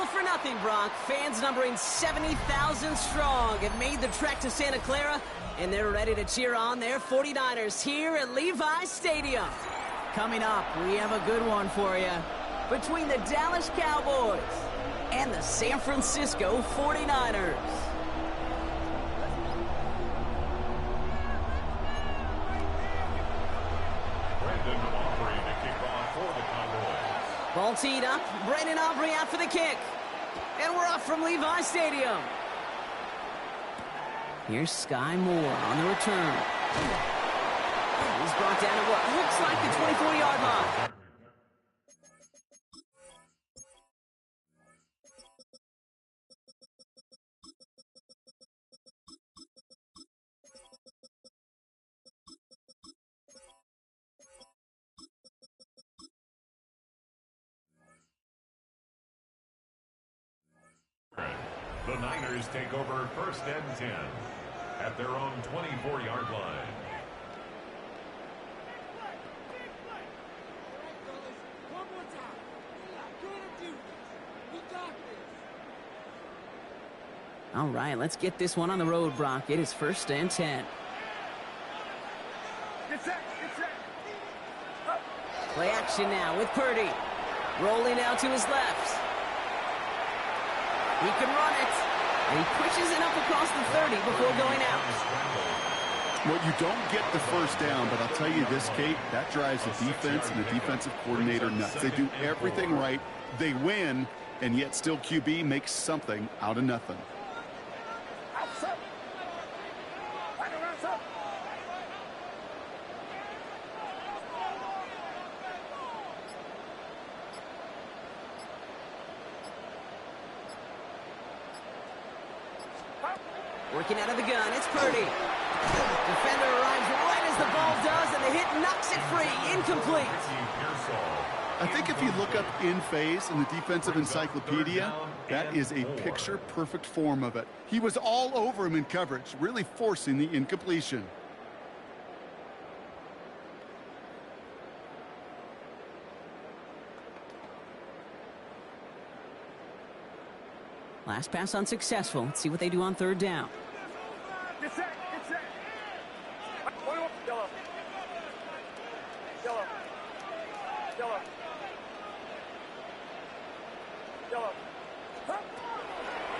all for nothing, Brock. Fans numbering 70,000 strong have made the trek to Santa Clara, and they're ready to cheer on their 49ers here at Levi's Stadium. Coming up, we have a good one for you. Between the Dallas Cowboys and the San Francisco 49ers. Ball teed up. Brandon Aubrey out for the kick. And we're off from Levi's Stadium. Here's Sky Moore on the return. He's brought down at what looks like the 24-yard line. The Niners take over 1st and 10 at their own 24-yard line. All right, let's get this one on the road, Brock. It is 1st and 10. Play action now with Purdy. Rolling out to his left. He can run it. And he pushes it up across the 30 before going out. Well, you don't get the first down, but I'll tell you this, Kate, that drives the defense and the defensive coordinator nuts. They do everything right. They win, and yet still QB makes something out of nothing. Working out of the gun, it's Purdy. Defender arrives right as the ball does, and the hit knocks it free. Incomplete. I think if you look up in phase in the defensive encyclopedia, that is a picture-perfect form of it. He was all over him in coverage, really forcing the incompletion. Last pass unsuccessful. Let's see what they do on 3rd down.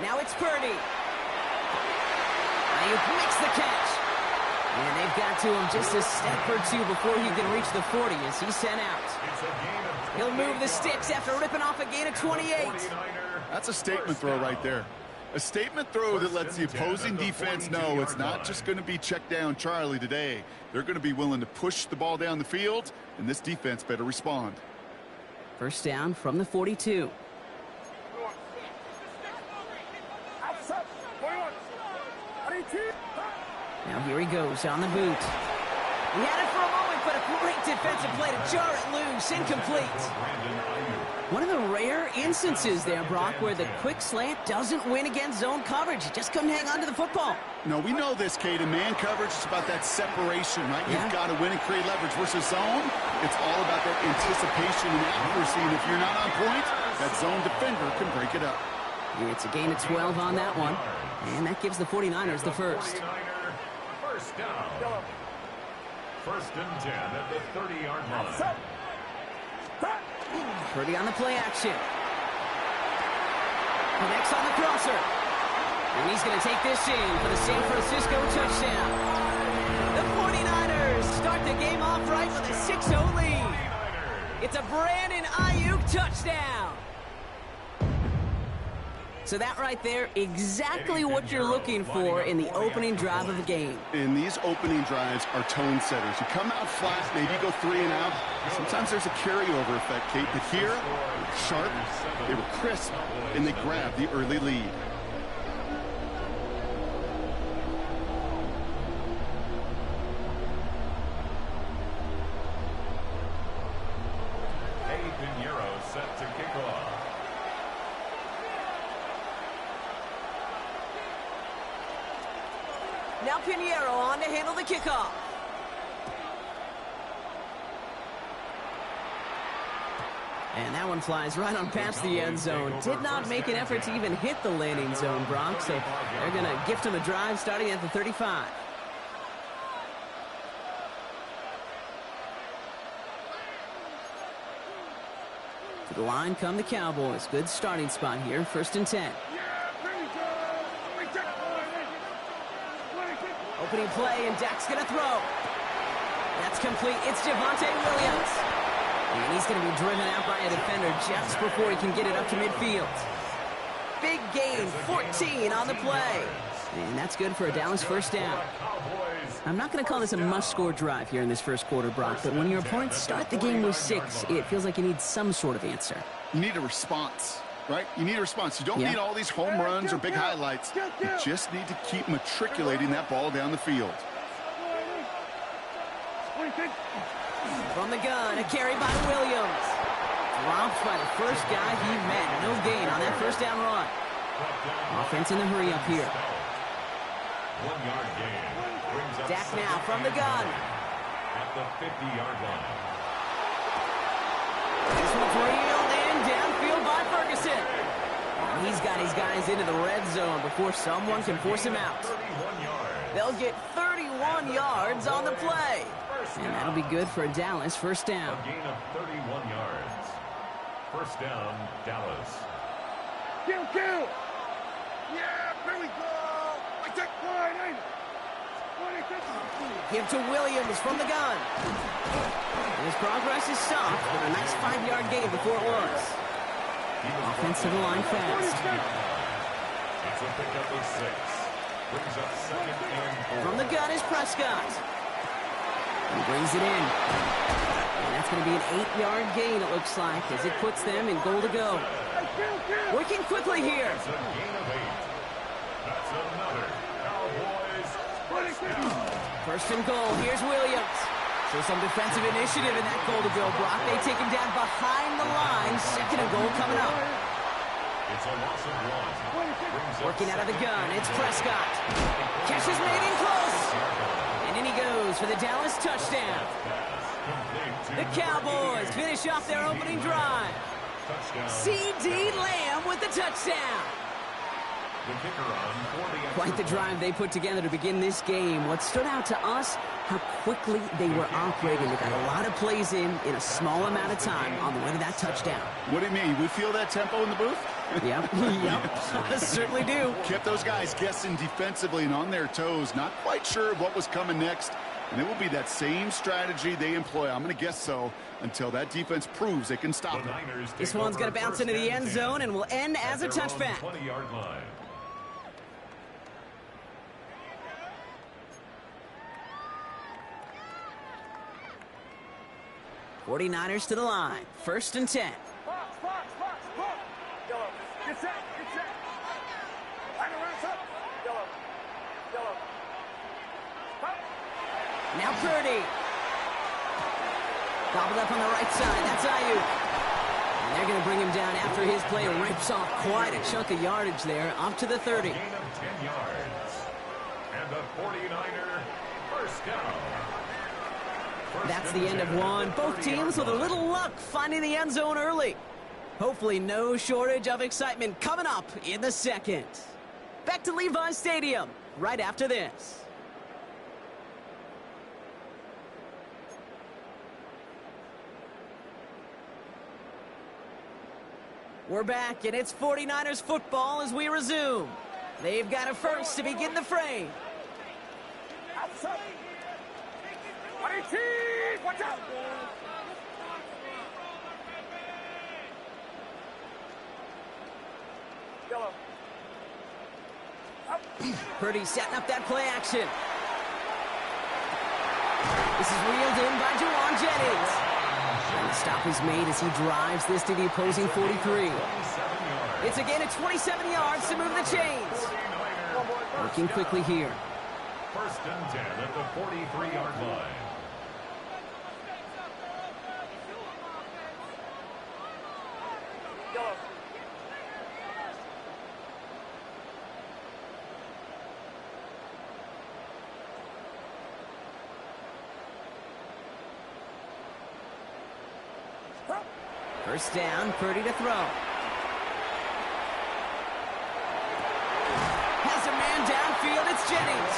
Now it's Purdy. Ayuk makes the catch. And they've got to him just a step or two before he can reach the 40 as he's sent out. He'll move the sticks after ripping off a gain of 28. That's a statement throw right there. A statement throw that lets the opposing defense know it's not just going to be check down Charlie today. They're going to be willing to push the ball down the field, and this defense better respond. 1st down from the 42. Now here he goes on the boot. He had it for a moment, but a great defensive play to jar it loose. Incomplete. One of the rare instances there, Brock, where the quick slant doesn't win against zone coverage. He just couldn't hang on to the football. No, we know this, Kate. In man coverage, it's about that separation, right? Yeah. You've got to win and create leverage versus zone. It's all about that anticipation and accuracy, and if you're not on point, that zone defender can break it up. It's a gain of 12 on that one, and that gives the 49ers the first. 1st down. 1st and 10 at the 30-yard line. Purdy on the play action. Connects on the crosser. And he's going to take this in for the San Francisco touchdown. The 49ers start the game off right with a 6-0 lead. It's a Brandon Ayuk touchdown. So that right there, exactly what you're looking for in the opening drive of the game. And these opening drives are tone setters. You come out flat, maybe go 3 and out. Sometimes there's a carryover effect, Kate. But here, they were sharp, they were crisp, and they grabbed the early lead. Set to kick off. Now Pinheiro on to handle the kickoff. And that one flies right on past the end zone. Did not make an effort to even hit the landing zone, Brock. So they're going to gift him a drive starting at the 35. To the line come the Cowboys. Good starting spot here. 1st and 10. Opening play, and Dak's going to throw. That's complete. It's Javonte Williams. And he's going to be driven out by a defender just before he can get it up to midfield. Big gain, 14 on the play. And that's good for a Dallas 1st down. I'm not going to call this a must-score drive here in this first quarter, Brock, but when your opponents start the game with 6, it feels like you need some sort of answer. You need a response, right? You need a response. You don't need all these home runs or big highlights. You just need to keep matriculating that ball down the field. From the gun, a carry by Williams. Dropped by the first guy he met. No gain on that 1st down run. Offense in the hurry up here. 1-yard gain. Dak now from the gun. At the 50-yard line. This one's reeled in downfield by Ferguson. And he's got his guys into the red zone before someone can force him out. 31 yards. They'll get 31 yards on the play. And that'll be good for a Dallas 1st down. A gain of 31 yards. 1st down, Dallas. Kill! Yeah, there we go! I take one, Give to Williams from the gun. And his progress is stopped with a nice 5-yard gain before it was. Offensive line fast. It's a pickup of 6. Brings up 2nd and 4. From the gun is Prescott. He brings it in. And that's going to be an 8-yard gain, it looks like, as it puts them in goal to go. Working quickly here. It's a gain of 8. That's another Cowboys 1st down. 1st and goal. Here's Williams. So some defensive initiative in that goal to go, Brock. They take him down behind the line. 2nd and goal coming up. It's a loss of 1. Working out of the gun. It's Prescott. Catch is made in close. And in he goes for the Dallas touchdown. The Cowboys finish off their opening drive. C.D. Lamb with the touchdown. Quite the drive they put together to begin this game. What stood out to us, how quickly they were operating. They got a lot of plays in a small amount of time on the way to that touchdown. What do you mean? We feel that tempo in the booth? Yep. Certainly do. Kept those guys guessing defensively and on their toes. Not quite sure what was coming next. And it will be that same strategy they employ. I'm going to guess so until that defense proves they can stop it. This one's going to bounce into the end zone and will end as a touchback. 20-yard line. '49ers to the line. 1st and 10. Get set! Now Purdy. Gobbled up on the right side. That's Ayuk. And they're going to bring him down after his play rips off quite a chunk of yardage there, up to the 30. Gain of 10 yards. And the 49er 1st down. That's the end of one. Both teams with a little luck finding the end zone early. Hopefully no shortage of excitement coming up in the 2nd. Back to Levi Stadium right after this. We're back, and it's 49ers football as we resume. They've got a first to begin the frame. Outside! 18! Watch out! Yellow. Purdy setting up that play action. This is reeled in by Juwan Jennings. And the stop is made as he drives this to the opposing 43. It's a gain of 27 yards to move the chains. Working quickly here. 1st and 10 at the 43-yard line. First down, Purdy to throw. Has a man downfield, it's Jennings.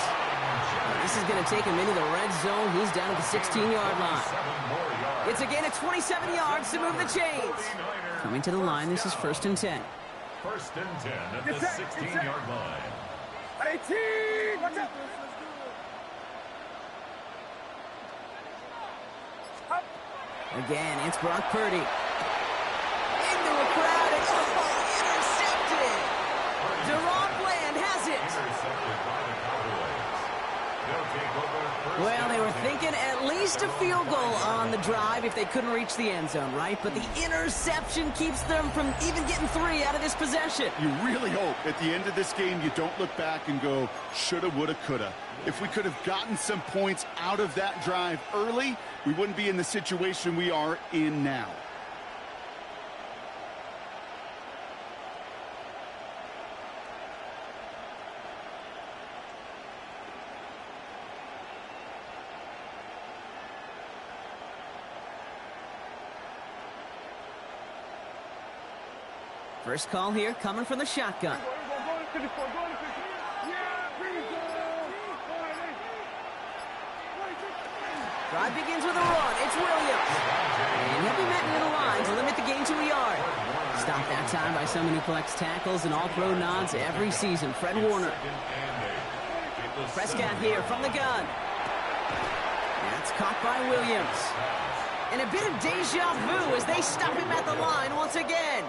This is going to take him into the red zone. He's down at the 16-yard line. It's a gain of 27 yards to move the chains. Coming to the line, this is 1st and 10. 1st and 10 at the 16-yard line. 18! Watch out! Again, it's Brock Purdy. Into a crowd, and intercepted! Deron Bland has it! Intercepted by the Cowboys. They'll take over first. Well, they were thinking at least a field goal on the drive if they couldn't reach the end zone, right? But the interception keeps them from even getting 3 out of this possession. You really hope at the end of this game you don't look back and go, shoulda, woulda, coulda. If we could have gotten some points out of that drive early, we wouldn't be in the situation we are in now. First call here coming from the shotgun. Drive begins with a run. It's Williams. And he'll be met near the line to limit the gain to a yard. Stopped that time by someone who collects tackles and all-pro nods every season, Fred Warner. Prescott here from the gun. That's caught by Williams. And a bit of deja vu as they stop him at the line once again.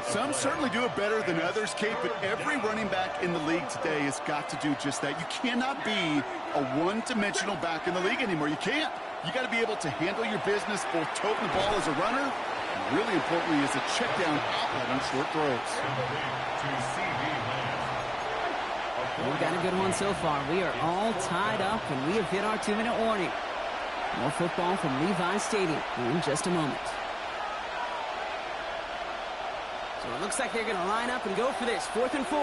Some certainly do it better than others, Kate, but every running back in the league today has got to do just that. You cannot be a one-dimensional back in the league anymore. You can't. You got to be able to handle your business, both toting the ball as a runner, and really importantly as a check-down outlet on short throws. We've got a good one so far. We are all tied up, and we have hit our 2-minute warning. More football from Levi Stadium in just a moment. So it looks like they're going to line up and go for this. 4th and 4.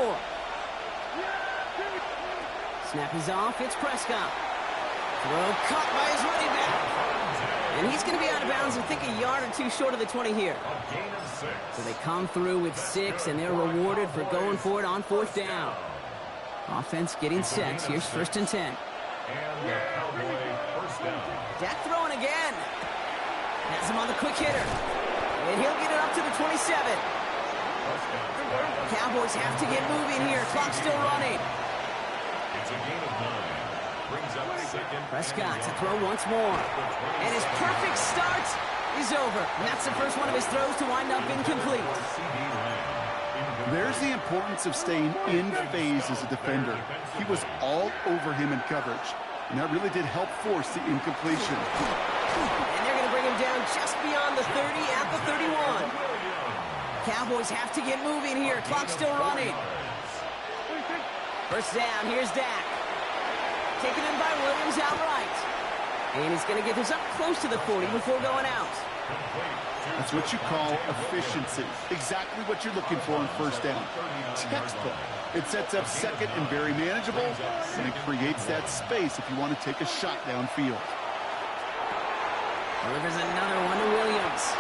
Snap is off. It's Prescott. Throw caught by his running back. And he's going to be out of bounds, I think, a yard or 2 short of the 20 here. So they come through with 6, and they're rewarded for going for it on 4th down. Offense getting set. Here's 1st and 10. And the Cowboy first down. Dak throwing again. Has him on the quick hitter. And he'll get it up to the 27. Cowboys have to get moving here. Clock's still running. It's a gain of 9. Brings up 2nd. Prescott to throw once more. And his perfect start is over. And that's the first one of his throws to wind up incomplete. There's the importance of staying in phase as a defender. He was all over him in coverage, and that really did help force the incompletion. And they're going to bring him down just beyond the 30 at the 31. Cowboys have to get moving here. Clock's still running. First down, here's Dak. Taken in by Williams outright. And he's going to get this up close to the 40 before going out. That's what you call efficiency. Exactly what you're looking for on first down. Textbook. It sets up 2nd and very manageable, and it creates that space if you want to take a shot downfield. Delivers another one to Williams.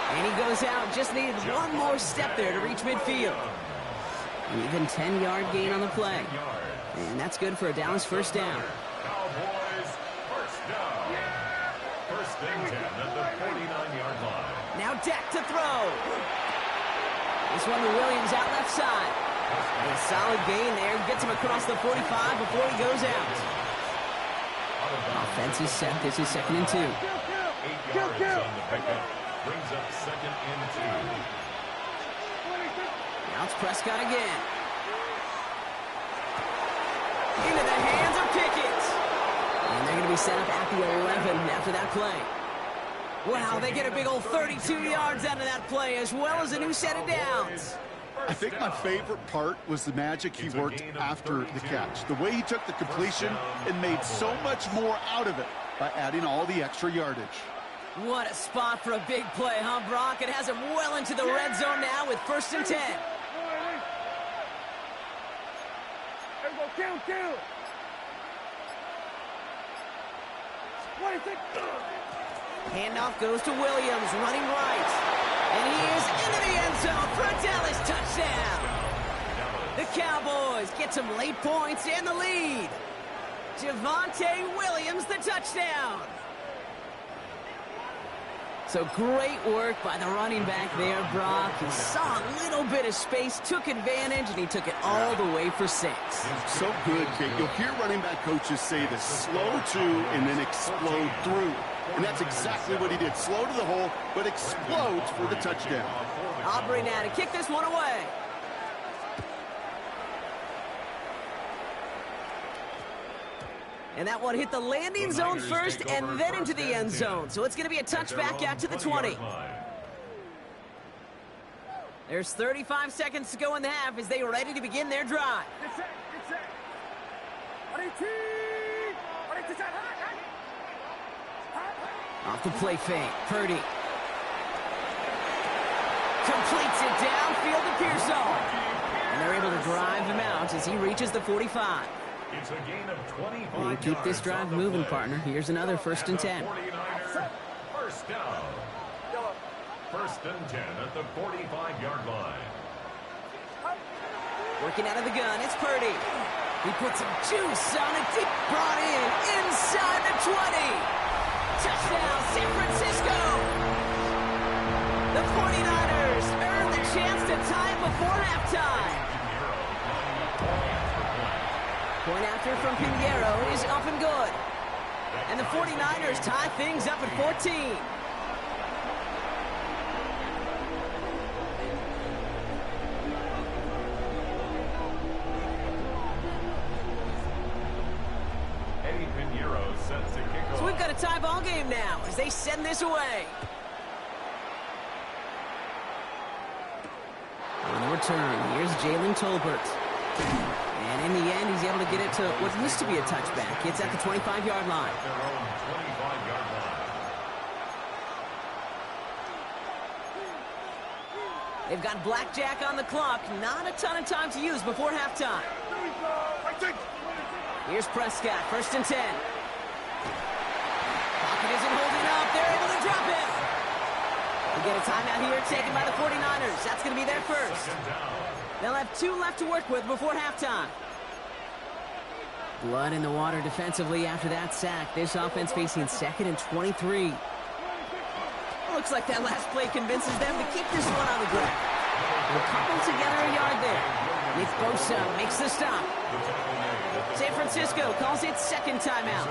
And he goes out. Just needed one more step there to reach midfield. An even 10-yard gain on the play. And that's good for a Dallas first down. Cowboys first down. 1st and 10 at the 49-yard line. Now Dak to throw. This one to Williams out left side. A solid gain there. Gets him across the 45 before he goes out. Offense is set. This is 2nd and 2. 8 yards on the pickup. Brings up 2nd and 2. Now it's Prescott again. Into the hands of Pickett. And they're going to be set up at the 11 after that play. Wow, they get a big old 32 yards out of that play, as well as a new set of downs. I think my favorite part was the magic he worked after the catch. The way he took the completion and made so much more out of it by adding all the extra yardage. What a spot for a big play, huh, Brock? It has him well into the red zone now with 1st and 10. Handoff goes to Williams, running right. And he is into the end zone for a Dallas touchdown. The Cowboys get some late points and the lead. Javonte Williams, the touchdown. So great work by the running back there, Brock. He saw a little bit of space, took advantage, and he took it all the way for 6. So good, Kate. You'll hear running back coaches say this: slow to and then explode through. And that's exactly what he did. Slow to the hole, but explodes for the touchdown. Aubrey now to kick this one away. And that one hit the landing zone first and then into the end zone. So it's going to be a touchback out to the 20. There's 35 seconds to go in the half as they are ready to begin their drive. Off the play fake, Purdy. Completes it downfield to Pearsall. And they're able to drive him out as he reaches the 45. It's a gain of 25 And keep this drive moving, partner. Here's another 1st and 10. First down. 1st and 10 at the 45-yard line. Working out of the gun, it's Purdy. He puts some juice on it, deep brought in, inside the 20. Touchdown, San Francisco. The 49ers earn the chance to tie it before halftime. Point after from Pinheiro is up and good. And the 49ers tie things up at 14. Eddie Pinheiro set to kick off. So we've got a tie ball game now as they send this away. On the return, here's Jalen Tolbert. And in the end, he's able to get it to what used to be a touchback. It's at the 25-yard line. Their own 25-yard line. They've got blackjack on the clock. Not a ton of time to use before halftime. Here's Prescott, 1st and 10. Pocket isn't holding up. They're able to drop it. We get a timeout here taken by the 49ers. That's going to be their first. They'll have 2 left to work with before halftime. Blood in the water defensively after that sack. This offense facing 2nd and 23. Looks like that last play convinces them to keep this one on the ground. They'll couple together a yard there. Nick Bosa makes the stop. San Francisco calls it 2nd timeout.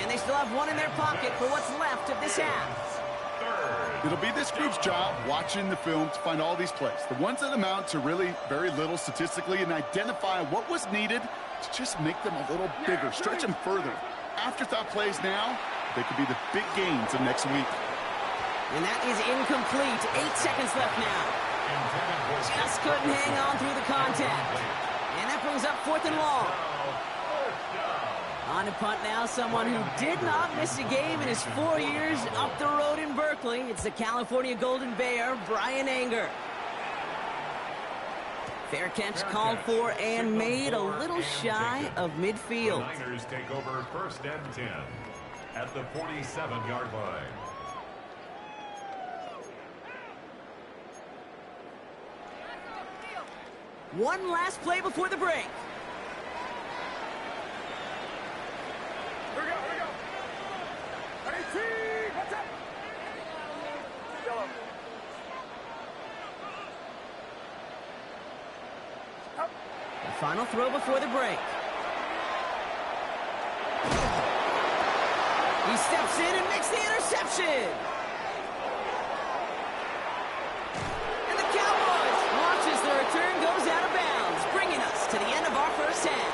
And they still have 1 in their pocket for what's left of this half. It'll be this group's job watching the film to find all these plays, the ones that amount to really very little statistically, and identify what was needed to just make them a little bigger, stretch them further. Afterthought plays now, they could be the big gains of next week. And that is incomplete. 8 seconds left now. Just couldn't hang on through the contact. And that brings up 4th and long. On to punt now, someone who did not miss a game in his 4 years up the road in Berkeley. It's the California Golden Bear, Brian Anger. Fair catch called for and made a little shy of midfield. The Niners take over 1st and 10 at the 47-yard line. One last play before the break. Here we go. 18, watch out. Yellow. Up. The final throw before the break. He steps in and makes the interception. And the Cowboys watch as the return goes out of bounds, bringing us to the end of our first half.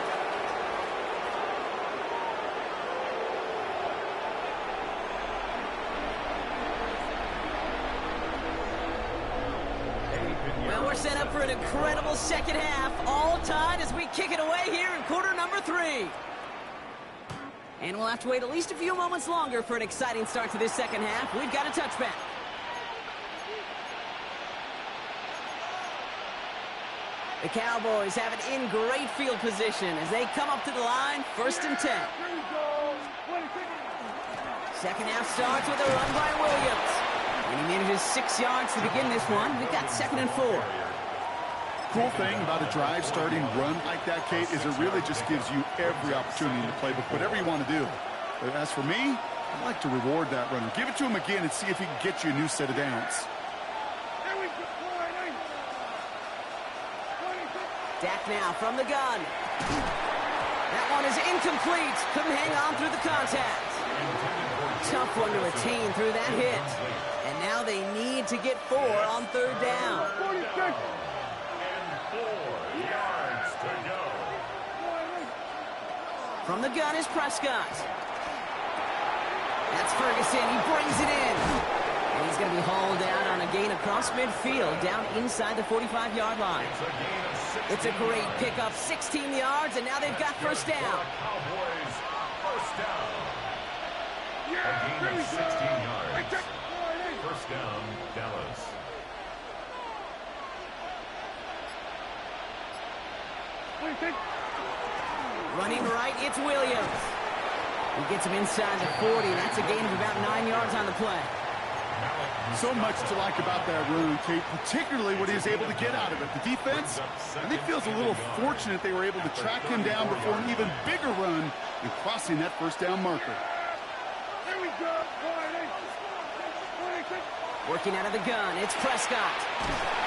Well, we're set up for an incredible second half, all tied as we kick it away here in quarter number 3. And we'll have to wait at least a few moments longer for an exciting start to this second half. We've got a touchback. The Cowboys have it in great field position as they come up to the line, 1st and 10. Second half starts with a run by Williams. And he manages 6 yards to begin this one. We've got 2nd and 4. Cool thing about a drive starting run like that, Kate, is it really just gives you every opportunity in the playbook, whatever you want to do. But as for me, I like to reward that runner. Give it to him again and see if he can get you a new set of downs. Dak now from the gun. That one is incomplete. Couldn't hang on through the contact. Tough one to retain through that hit. And now they need to get 4 on 3rd down. 46. And 4 yards to go. From the gun is Prescott. That's Ferguson. He brings it in. And he's going to be hauled down on a gain across midfield, down inside the 45-yard line. It's a great pickup, 16 yards, and now they've got 1st down. Cowboys, 1st down. A gain of 16 yards. 1st down, Dallas. Running right, it's Williams. He gets him inside the 40. That's a gain of about 9 yards on the play. So much to like about that run, Kate, particularly what he was able to get out of it. The defense, I think, feels a little fortunate they were able to track him down before an even bigger run and crossing that 1st down marker. Here we go. Working out of the gun, it's Prescott.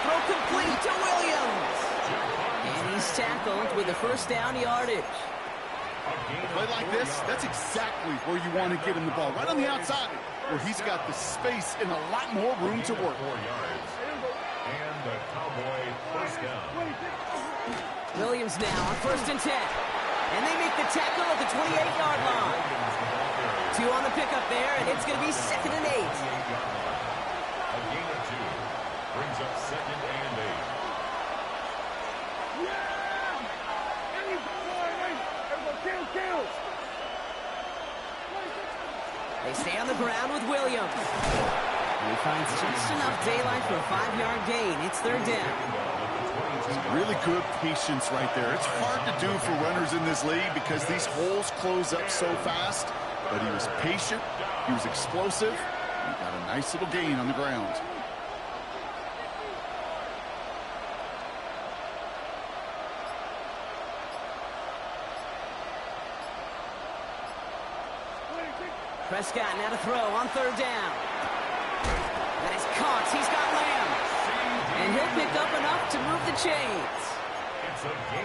Throw complete to Williams. And he's tackled with the 1st down yardage. A play like this, that's exactly where you want to get him the ball, right on the outside, where he's got the space and a lot more room to work. 4 yards. And the Cowboy 1st down. Williams now on 1st and 10. And they make the tackle at the 28-yard line. 2 on the pickup there, and it's going to be 2nd and 8. A gain of 2 brings up 2nd and 8. They stay on the ground with Williams. And he finds just enough daylight for a 5-yard gain. It's 3rd down. Really good patience right there. It's hard to do for runners in this league because these holes close up so fast. But he was patient, he was explosive, and he got a nice little gain on the ground. Prescott now to throw on 3rd down. That is caught. He's got Lamb. And he'll pick up enough to move the chains.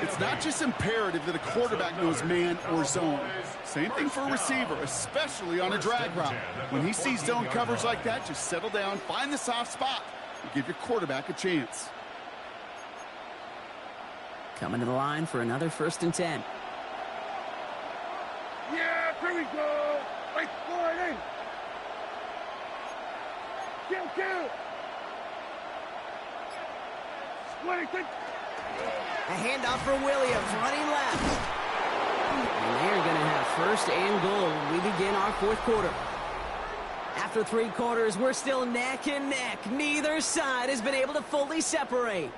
It's not just imperative that a quarterback knows man or zone. Same thing for a receiver, especially on a drag route. When he sees zone coverage like that, just settle down, find the soft spot, and give your quarterback a chance. Coming to the line for another 1st and 10. Yeah, here we go. Right, forward in. Kill. 26. A handoff for Williams, running left. And they're going to have 1st and goal when we begin our 4th quarter. After 3 quarters, we're still neck and neck. Neither side has been able to fully separate.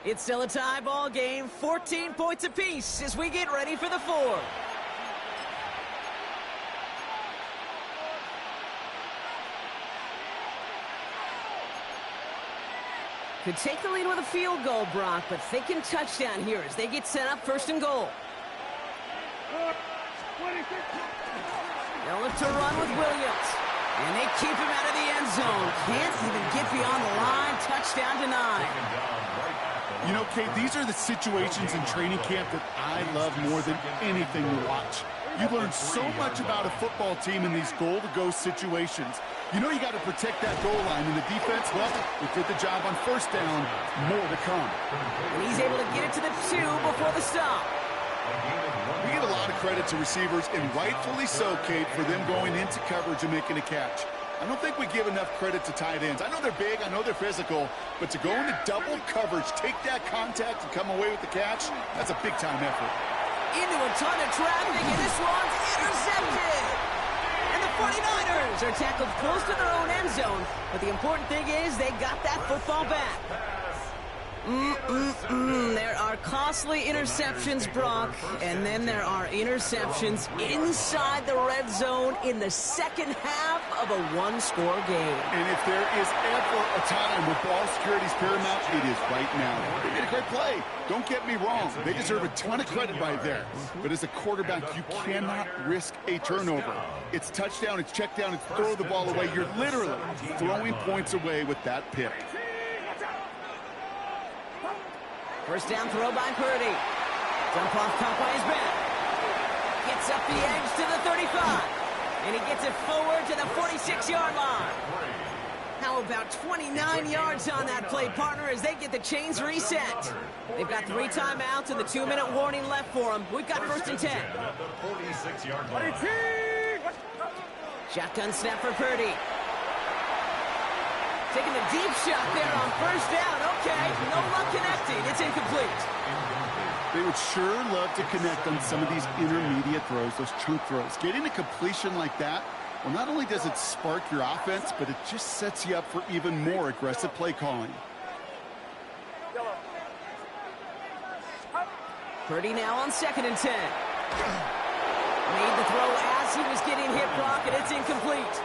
It's still a tie ball game, 14 points apiece as we get ready for the 4th. Could take the lead with a field goal, Brock, but thinking touchdown here as they get set up 1st and goal. 26. They'll look to run with Williams. And they keep him out of the end zone. Can't even get beyond the line. Touchdown denied. You know, Kate, these are the situations in training camp that I love more than anything to watch. You learn so much about a football team in these goal-to-go situations. You know you got to protect that goal line, and the defense, well, they did the job on 1st down. More to come. And he's able to get it to the 2 before the stop. We give a lot of credit to receivers, and rightfully so, Kate, for them going into coverage and making a catch. I don't think we give enough credit to tight ends. I know they're big, I know they're physical, but to go into double coverage, take that contact, and come away with the catch, that's a big-time effort. Into a ton of traffic, and this one's intercepted. And the 49ers are tackled close to their own end zone, but the important thing is they got that football back. There are costly interceptions, Brock, and then there are interceptions inside the red zone in the second half of a one-score game. And if there is ever a time where ball security is paramount, it is right now. They made a great play. Don't get me wrong. They deserve a ton of credit right there. But as a quarterback, you cannot risk a turnover. It's touchdown, it's check down, it's throw the ball away. You're literally throwing points away with that pick. First down throw by Purdy. Dump off Conway's back. Gets up the edge to the 35. And he gets it forward to the 46-yard line. How about 29 yards on that play, partner, as they get the chains reset. They've got 3 timeouts and the 2-minute warning left for them. We've got first and 10. Shotgun snap for Purdy. Taking the deep shot there on first down. Okay, no luck connecting. It's incomplete. They would sure love to connect on some of these intermediate throws, those chunk throws. Getting a completion like that, well, not only does it spark your offense, but it just sets you up for even more aggressive play calling. Purdy now on 2nd and 10. Made the throw as he was getting hit, Brock, and it's incomplete.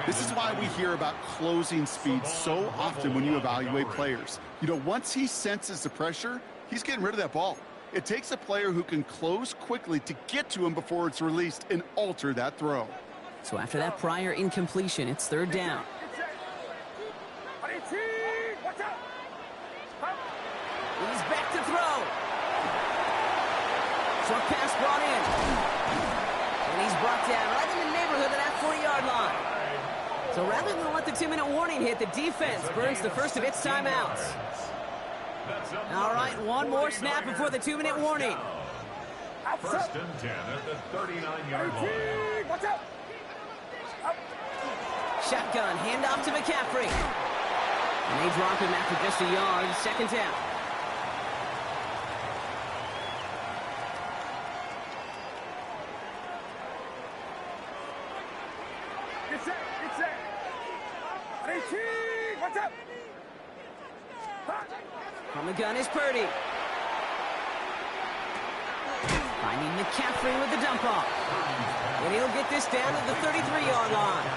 This is why we hear about closing speed so often when you evaluate players. You know, once he senses the pressure, he's getting rid of that ball. It takes a player who can close quickly to get to him before it's released and alter that throw. So after that prior incompletion, it's 3rd down. He's back to throw. Short pass brought in. And he's brought down right in the neighborhood of that 40-yard line. So rather than let the 2-minute warning hit, the defense burns the first of its timeouts. All right, one more snap before the 2-minute warning. First and 10 at the 39-yard line. Shotgun, handoff to McCaffrey. And they drop him after just a yard, 2nd down. From the gun is Purdy. Finding McCaffrey with the dump off. And he'll get this down to the 33-yard line.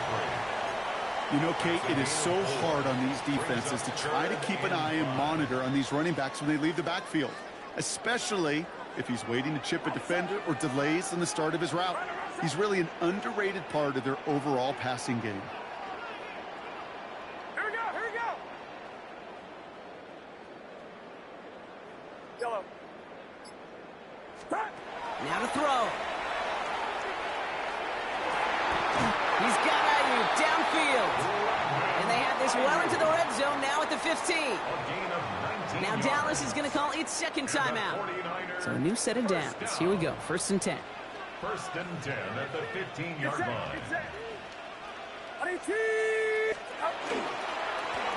You know, Kate, it is so hard on these defenses to try to keep an eye and monitor on these running backs when they leave the backfield, especially if he's waiting to chip a defender or delays in the start of his route. He's really an underrated part of their overall passing game. Here we go, here we go. Yellow. Now to throw. He's got Ayuk downfield. And they have this well into the red zone now at the 15. Now Dallas is going to call its 2nd timeout. So a new set of downs. Here we go, 1st and 10. First and 10 at the 15-yard line.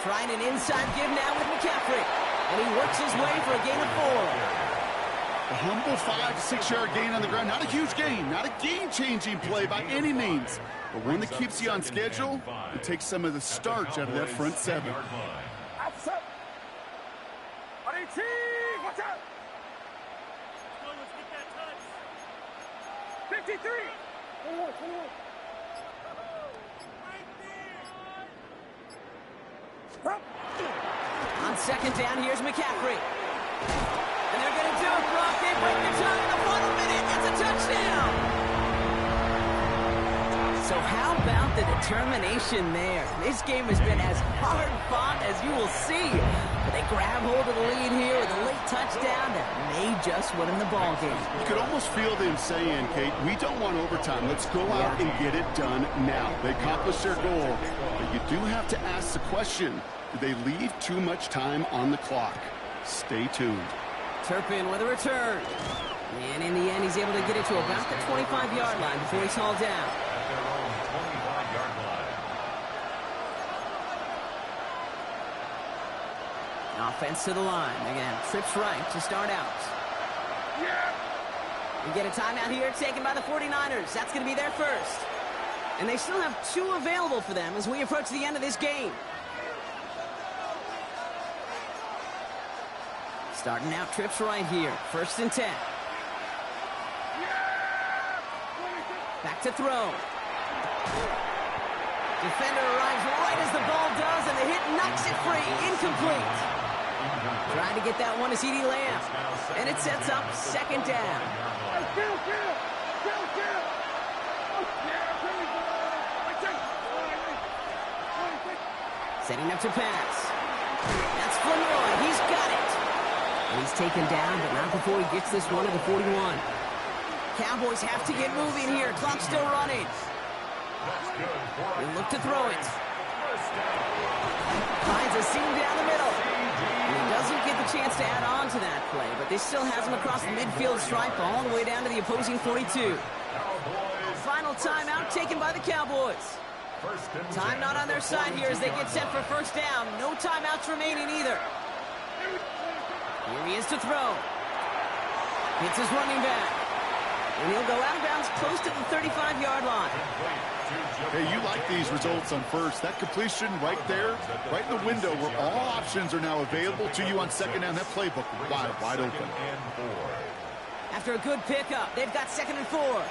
Trying an inside give now with McCaffrey. And he works his way for a gain of 4. A humble 5-6-yard gain on the ground. Not a huge gain, not a game-changing play by any means, but one that keeps you on schedule and takes some of the starch out of that front 7. Outside. 18, watch out. 53. 21. On 2nd down, here's McCaffrey. And they're going to do it, Brock. They break the tie in the final minute. It's a touchdown. So how about the determination there? This game has been as hard fought as you will see. But they grab hold of the lead here with a late touchdown that may just win them the ball game. You could almost feel them saying, Kate, we don't want overtime. Let's go out and get it done now. They accomplished their goal. But you do have to ask the question, did they leave too much time on the clock? Stay tuned. Turpin with a return. And in the end, he's able to get it to about the 25-yard line before he's hauled down. At their own 25-yard line. Offense to the line. Again, trips right to start out. We get a timeout here taken by the 49ers. That's going to be their first. And they still have 2 available for them as we approach the end of this game. Starting out trips right here. 1st and 10. Back to throw. Defender arrives right as the ball does, and the hit knocks it free. Incomplete. Trying to get that one to CeeDee Lamb. And it sets up second down. Setting up to pass. That's Flournoy. He's got it. And he's taken down, but not before he gets this one to the 41. Cowboys have to get moving here. Clock still running. They look to throw it. Finds a seam down the middle. And he doesn't get the chance to add on to that play, but this still has him across the midfield stripe all the way down to the opposing 42. Final timeout taken by the Cowboys. Time not on their side here as they get set for first down. No timeouts remaining either. Here he is to throw. Hits his running back. And he'll go out of bounds close to the 35-yard line. Hey, you like these results on first. That completion right there, right in the window where all options are now available to you on second down. That playbook wide open. After a good pickup, they've got 2nd and 4.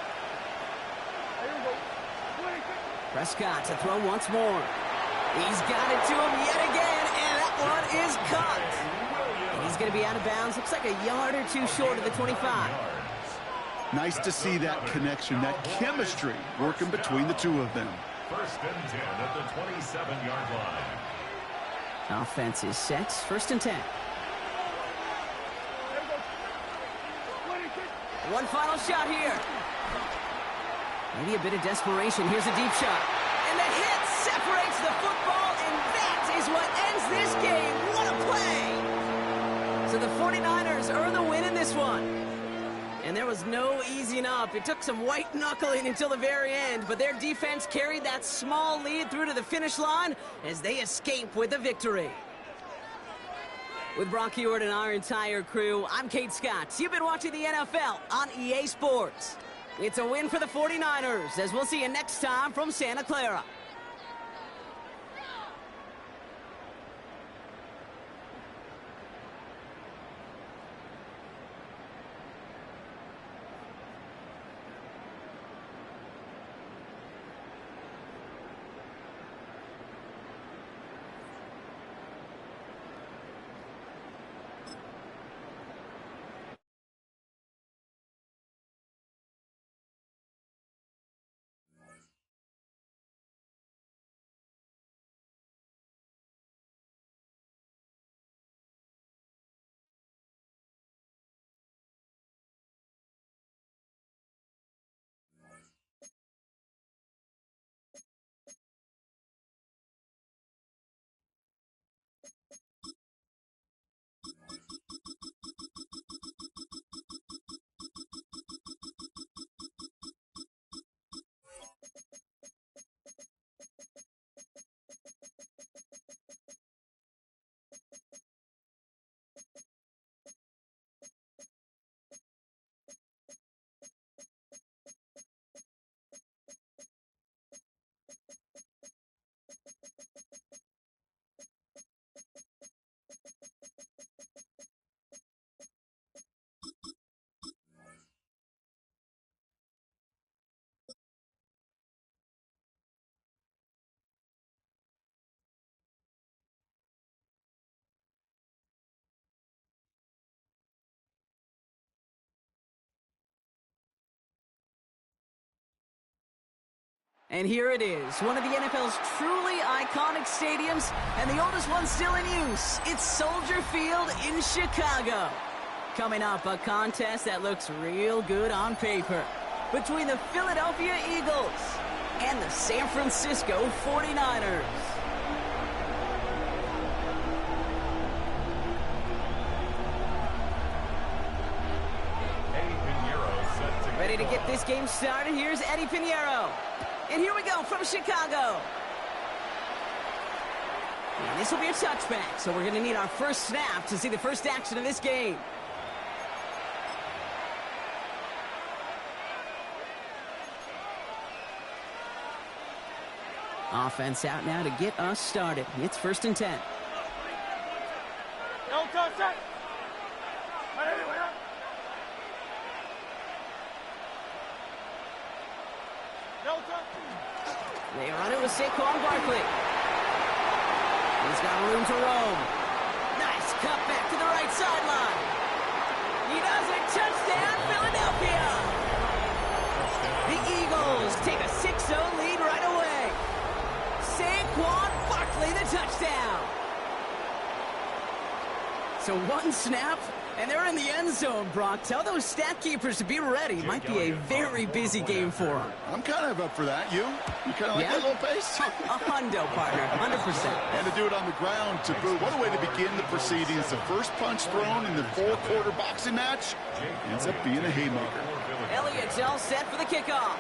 Prescott to throw once more. He's got it to him yet again, and that one is caught. And he's going to be out of bounds. Looks like a yard or two short of the 25. Nice to see that connection, that chemistry working between the two of them. 1st and 10 at the 27-yard line. Offense is set. 1st and 10. One final shot here. Maybe a bit of desperation. Here's a deep shot. And the hit separates the football, and that is what ends this game. What a play! So the 49ers earn the win in this one. And there was no easing up. It took some white knuckling until the very end, but their defense carried that small lead through to the finish line as they escape with a victory. With Brock Heward and our entire crew, I'm Kate Scott. You've been watching the NFL on EA Sports. It's a win for the 49ers, as we'll see you next time from Santa Clara. And here it is, one of the NFL's truly iconic stadiums, and the oldest one still in use. It's Soldier Field in Chicago. Coming up, a contest that looks real good on paper between the Philadelphia Eagles and the San Francisco 49ers. Ready to get this game started. Here's Eddie Pinheiro. And here we go from Chicago. And this will be a touchback, so we're going to need our first snap to see the first action of this game. Offense out now to get us started. It's 1st and 10. They run it with Saquon Barkley. He's got room to roam. Nice cut back to the right sideline. He does it. Touchdown, Philadelphia. The Eagles take a 6-0 lead right away. Saquon Barkley, the touchdown. So one snap, and they're in the end zone, Brock. Tell those stat keepers to be ready. Might be a very busy game for them. I'm kind of up for that. You kind of like that little pace? A hundo, partner, 100%. And to do it on the ground to boot. What a way to begin the proceedings. The first punch thrown in the four-quarter boxing match ends up being a haymaker. Elliott's all set for the kickoff.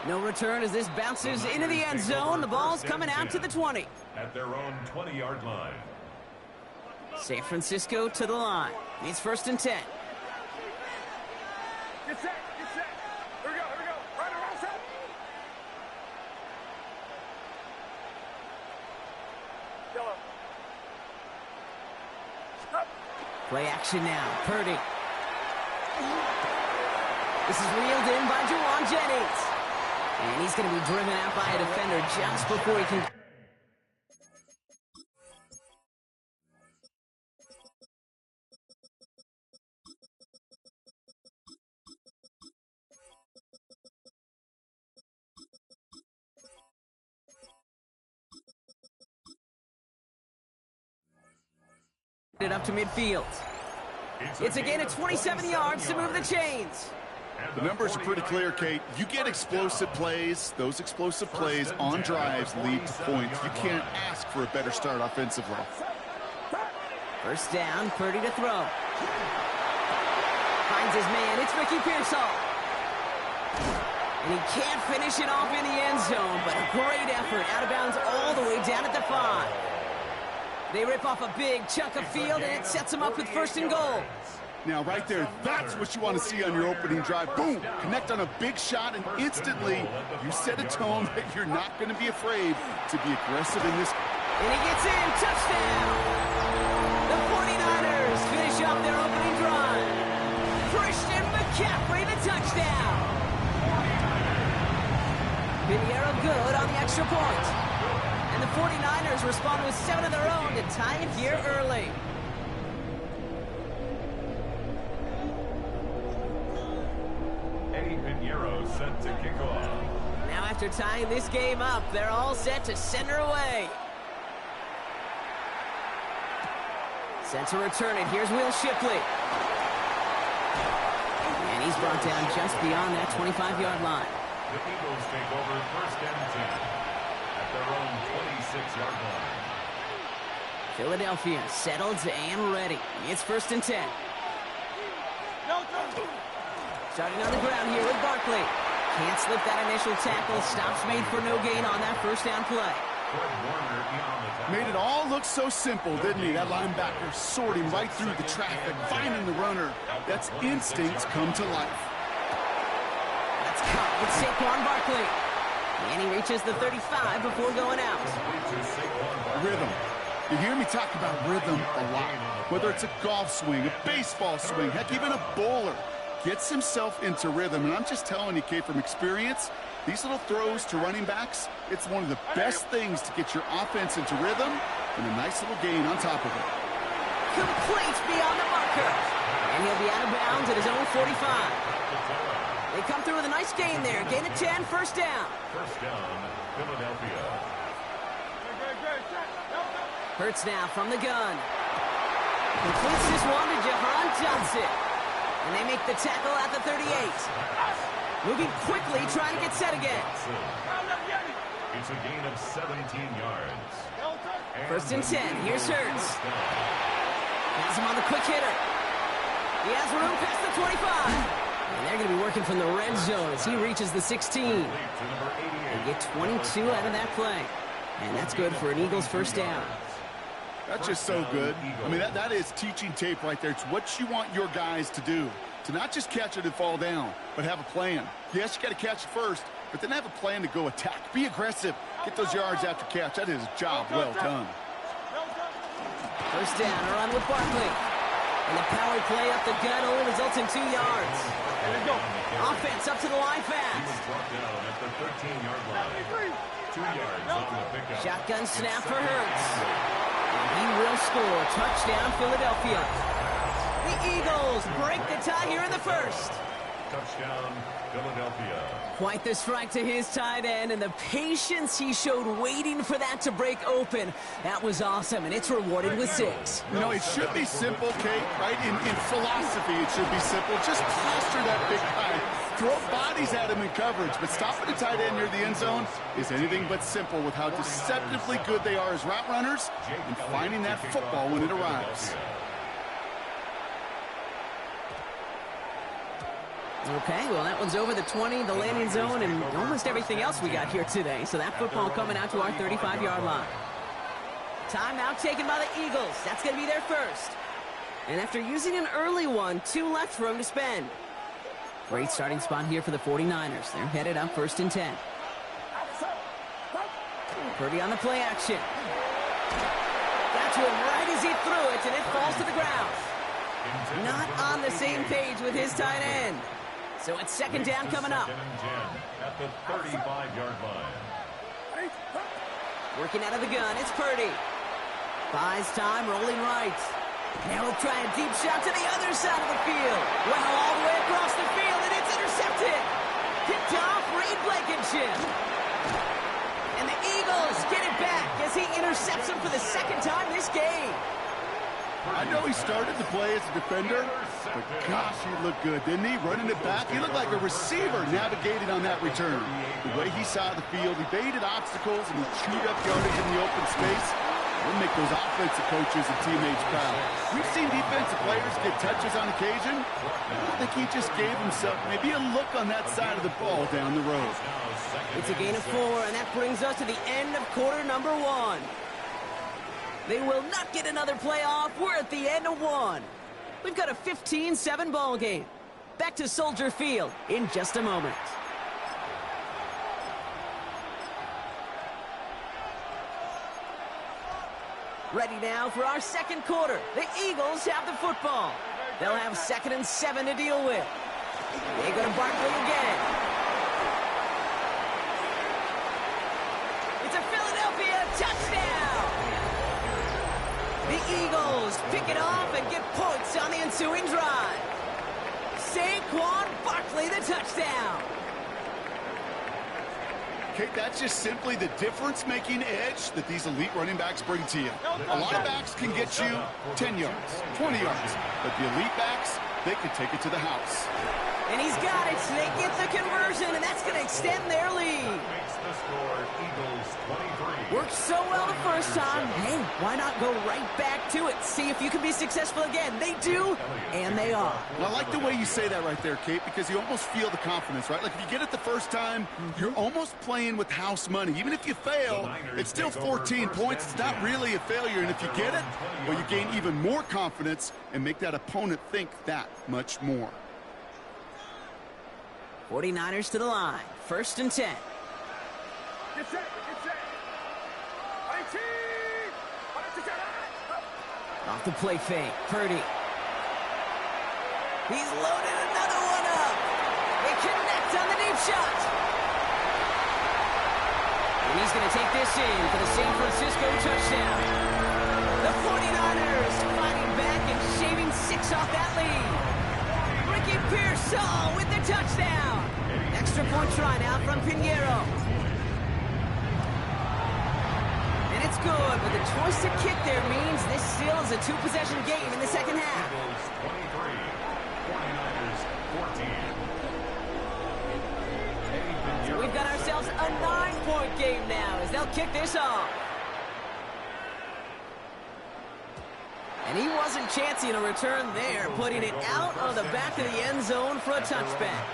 No return as this bounces into the end zone. The ball's coming out to the 20. At their own 20-yard line. San Francisco to the line. It's 1st and 10. Get set, get set. Here we go, here we go. Right around set. Yellow. Stop. Play action now. Purdy. This is reeled in by Juwan Jennings. And he's going to be driven out by a defender just before he can... it up to midfield. It's a gain of 27 yards to move the chains. The numbers are pretty clear, Kate. You get explosive plays. Those explosive plays on drives lead to points. You can't ask for a better start offensively. First down, Purdy to throw. Finds his man. It's Ricky Pearsall. And he can't finish it off in the end zone, but a great effort. Out of bounds all the way down at the 5. They rip off a big chunk of field, and it sets them up with 1st and goal. Now, right there, that's what you want to see on your opening drive. Boom! Connect on a big shot, and instantly you set a tone that you're not going to be afraid to be aggressive in this. And he gets in. Touchdown! The 49ers finish up their opening drive. Christian McCaffrey, the touchdown. Pinheiro good on the extra point. And the 49ers respond with 7 of their own to tie it here early. Set to kick off. Now after tying this game up, they're all set to center away. Set to return it. Here's Will Shipley. And he's brought down just beyond that 25-yard line. The Eagles take over 1st and 10 at their own 26-yard line. Philadelphia settled and ready. It's 1st and 10. Starting on the ground here with Barkley. Can't slip that initial tackle. Stops made for no gain on that 1st down play. Made it all look so simple, didn't he? That linebacker sorting right through the traffic, finding the runner. That's instincts come to life. Let's cut with Saquon Barkley. And he reaches the 35 before going out. Rhythm. You hear me talk about rhythm a lot. Whether it's a golf swing, a baseball swing, heck, even a bowler. Gets himself into rhythm, and I'm just telling you, Kate, from experience, these little throws to running backs, it's one of the best things to get your offense into rhythm and a nice little gain on top of it. Complete beyond the marker. And he'll be out of bounds at his own 45. They come through with a nice gain there. Gain of 10, 1st down. 1st down, Philadelphia. Hurts now from the gun. Completes this one to Jahan Johnson. And they make the tackle at the 38. Moving quickly, trying to get set again. It's a gain of 17 yards. 1st and 10. Here's Hurts. Has him on the quick hitter. He has room past the 25. And they're going to be working from the red zone as he reaches the 16. They get 22 out of that play. And that's good for an Eagles 1st down. That's just so good. I mean, that is teaching tape right there. It's what you want your guys to do. To not just catch it and fall down, but have a plan. Yes, you got to catch it first, but then have a plan to go attack. Be aggressive. Get those yards after catch. That is a job well done. 1st down, a run with Barkley. And the power play up the gut only results in 2 yards. Let's go. Offense up to the line He was fast. brought down at the 13-yard line. 2 yards on the pickup. Shotgun snap for Hurts. And he will score. Touchdown, Philadelphia. The Eagles break the tie here in the first. Touchdown, Philadelphia. Quite the strike to his tight end, and the patience he showed waiting for that to break open. That was awesome, and it's rewarded with 6. You know, it should be simple, Kate, right? In philosophy, it should be simple. Just posture that big guy. Throw bodies at him in coverage, but stopping a tight end near the end zone is anything but simple with how deceptively good they are as route runners and finding that football when it arrives. Okay, well, that one's over the 20, the landing zone, and almost everything else we got here today. So that football coming out to our 35-yard line. Timeout taken by the Eagles. That's going to be their first. And after using an early one, 2 left for him to spend. Great starting spot here for the 49ers. They're headed up 1st and 10. Purdy on the play action. Got to him right as he threw it, and it falls to the ground. Not on the same page with his tight end. So it's 2nd down coming up. 2nd and 10 at the 35-yard line. Working out of the gun, it's Purdy. Buys time, rolling right. Now he'll try a deep shot to the other side of the field. Well, all the way across the field, and it's intercepted. Picked off Reed Blankenship. And the Eagles get it back as he intercepts him for the 2nd time this game. I know he started to play as a defender, but gosh, he looked good, didn't he? Running it back, he looked like a receiver navigating on that return. The way he saw the field, he baited obstacles, and he chewed up yardage in the open space. We'll make those offensive coaches and teammates proud. We've seen defensive players get touches on occasion. I think he just gave himself maybe a look on that side of the ball down the road. It's a gain of 4, and that brings us to the end of quarter number 1. They will not get another playoff. We're at the end of 1. We've got a 15-7 ball game. Back to Soldier Field in just a moment. Ready now for our 2nd quarter. The Eagles have the football. They'll have 2nd and 7 to deal with. They go to Barkley again. It's a Philadelphia touchdown. The Eagles pick it off and get points on the ensuing drive. Saquon Barkley, the touchdown. Kate, that's just simply the difference-making edge that these elite running backs bring to you. A lot of backs can get you 10 yards, 20 yards, but the elite backs, they can take it to the house. And he's got it. They get the conversion, and that's going to extend their lead. Makes the score Eagles 23. Worked so well the first time. Hey, why not go right back to it? See if you can be successful again. They do, and they are. Well, I like the way you say that right there, Kate, because you almost feel the confidence, right? Like if you get it the first time, you're almost playing with house money. Even if you fail, it's still 14 points. It's not really a failure. And if you get it, well, you gain even more confidence and make that opponent think that much more. 49ers to the line. 1st and 10. Get set. Get set. 19. Off the play fake. Purdy. He's loaded another one up. They connect on the deep shot. And he's going to take this in for the San Francisco touchdown. The 49ers fighting back and shaving 6 off that lead. Ricky Pearsall with the touchdown. Extra point try now from Pinheiro. And it's good, but the choice to kick there means this still is a 2-possession game in the 2nd half. Eagles 23, 49ers 14. So we've got ourselves a 9-point game now as they'll kick this off. And he wasn't chancing a return there, putting it out on the back of the end zone for a touchback.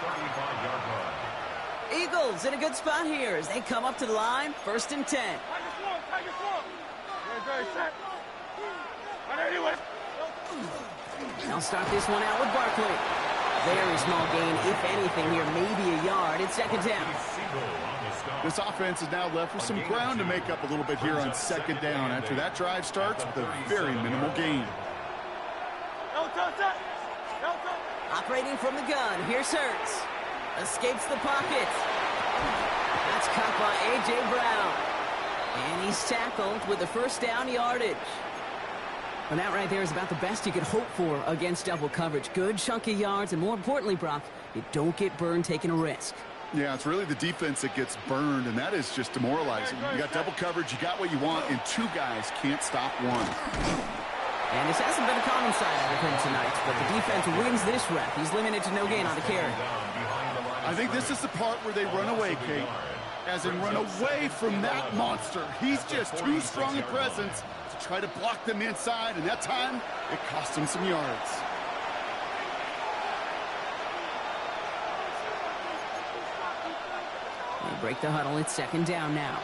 Eagles in a good spot here as they come up to the line, 1st and 10. They'll start this one out with Barkley. Very small gain, if anything here, maybe a yard. It's 2nd down. This offense is now left with some ground to make up a little bit here on 2nd down after that drive starts with a very minimal gain. Operating from the gun, here's Hurts. Escapes the pocket. That's caught by A.J. Brown. And he's tackled with the first down yardage. Well, that right there is about the best you could hope for against double coverage. Good chunky yards, and more importantly, Brock, you don't get burned taking a risk. Yeah, it's really the defense that gets burned, and that is just demoralizing. You got double coverage, you got what you want, and two guys can't stop one. And this hasn't been a common sight out of him tonight, but the defense wins this rep. He's limited to no gain on the carry. I think this is the part where they run away, Kate. As in run away from that monster. He's just too strong a presence to try to block them inside, and that time, it cost him some yards. They break the huddle. It's second down now.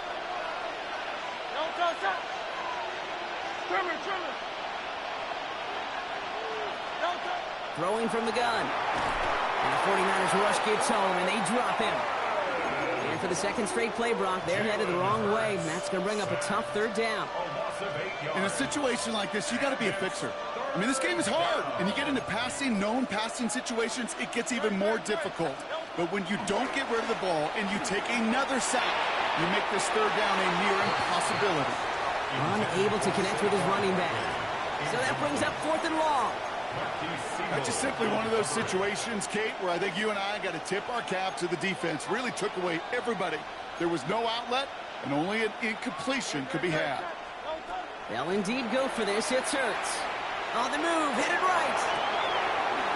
Throwing from the gun. And the 49ers rush gets home, and they drop him. And for the second straight play, Brock, they're headed the wrong way, and that's going to bring up a tough third down. In a situation like this, you got to be a fixer. I mean, this game is hard, and you get into known passing situations, it gets even more difficult. But when you don't get rid of the ball and you take another sack, you make this third down a near impossibility. Unable to connect with his running back. So that brings up fourth and long. That's just simply one of those situations, Kate, where I think you and I got to tip our cap to the defense. Really took away everybody. There was no outlet, and only an incompletion could be had. They'll indeed go for this. It's Hurts. On the move, headed right.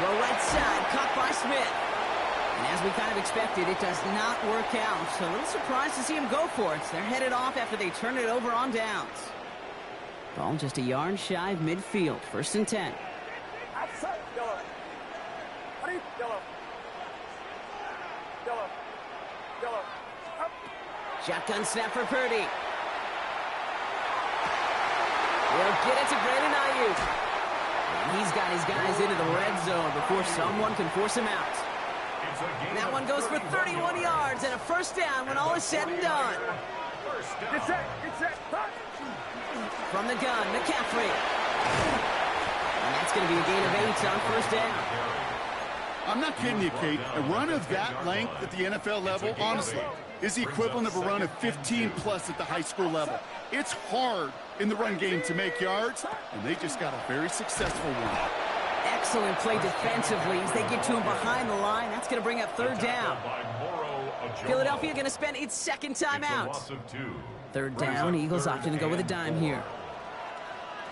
Well, right side, caught by Smith. And as we kind of expected, it does not work out. So a little surprised to see him go for it. They're headed off after they turn it over on downs. Ball just a yard shy of midfield. First and 10. Outside, yellow. Honey, yellow. Yellow. Yellow. Up. Shotgun snap for Purdy. He'll get it to Brandon Ayuk. And he's got his guys into the red zone before someone can force him out. And that one goes for 31 yards and a first down when all is said and done. Get set. Get set. From the gun, McCaffrey. And that's going to be a gain of 8 on first down. I'm not kidding you, Kate. A run of that length at the NFL level, honestly, is the equivalent of a run of 15-plus at the high school level. It's hard in the run game to make yards, and they just got a very successful one. Excellent play defensively as they get to him behind the line. That's going to bring up third down. Philadelphia going to spend its second timeout. Third down, Eagles opting to go with a dime here.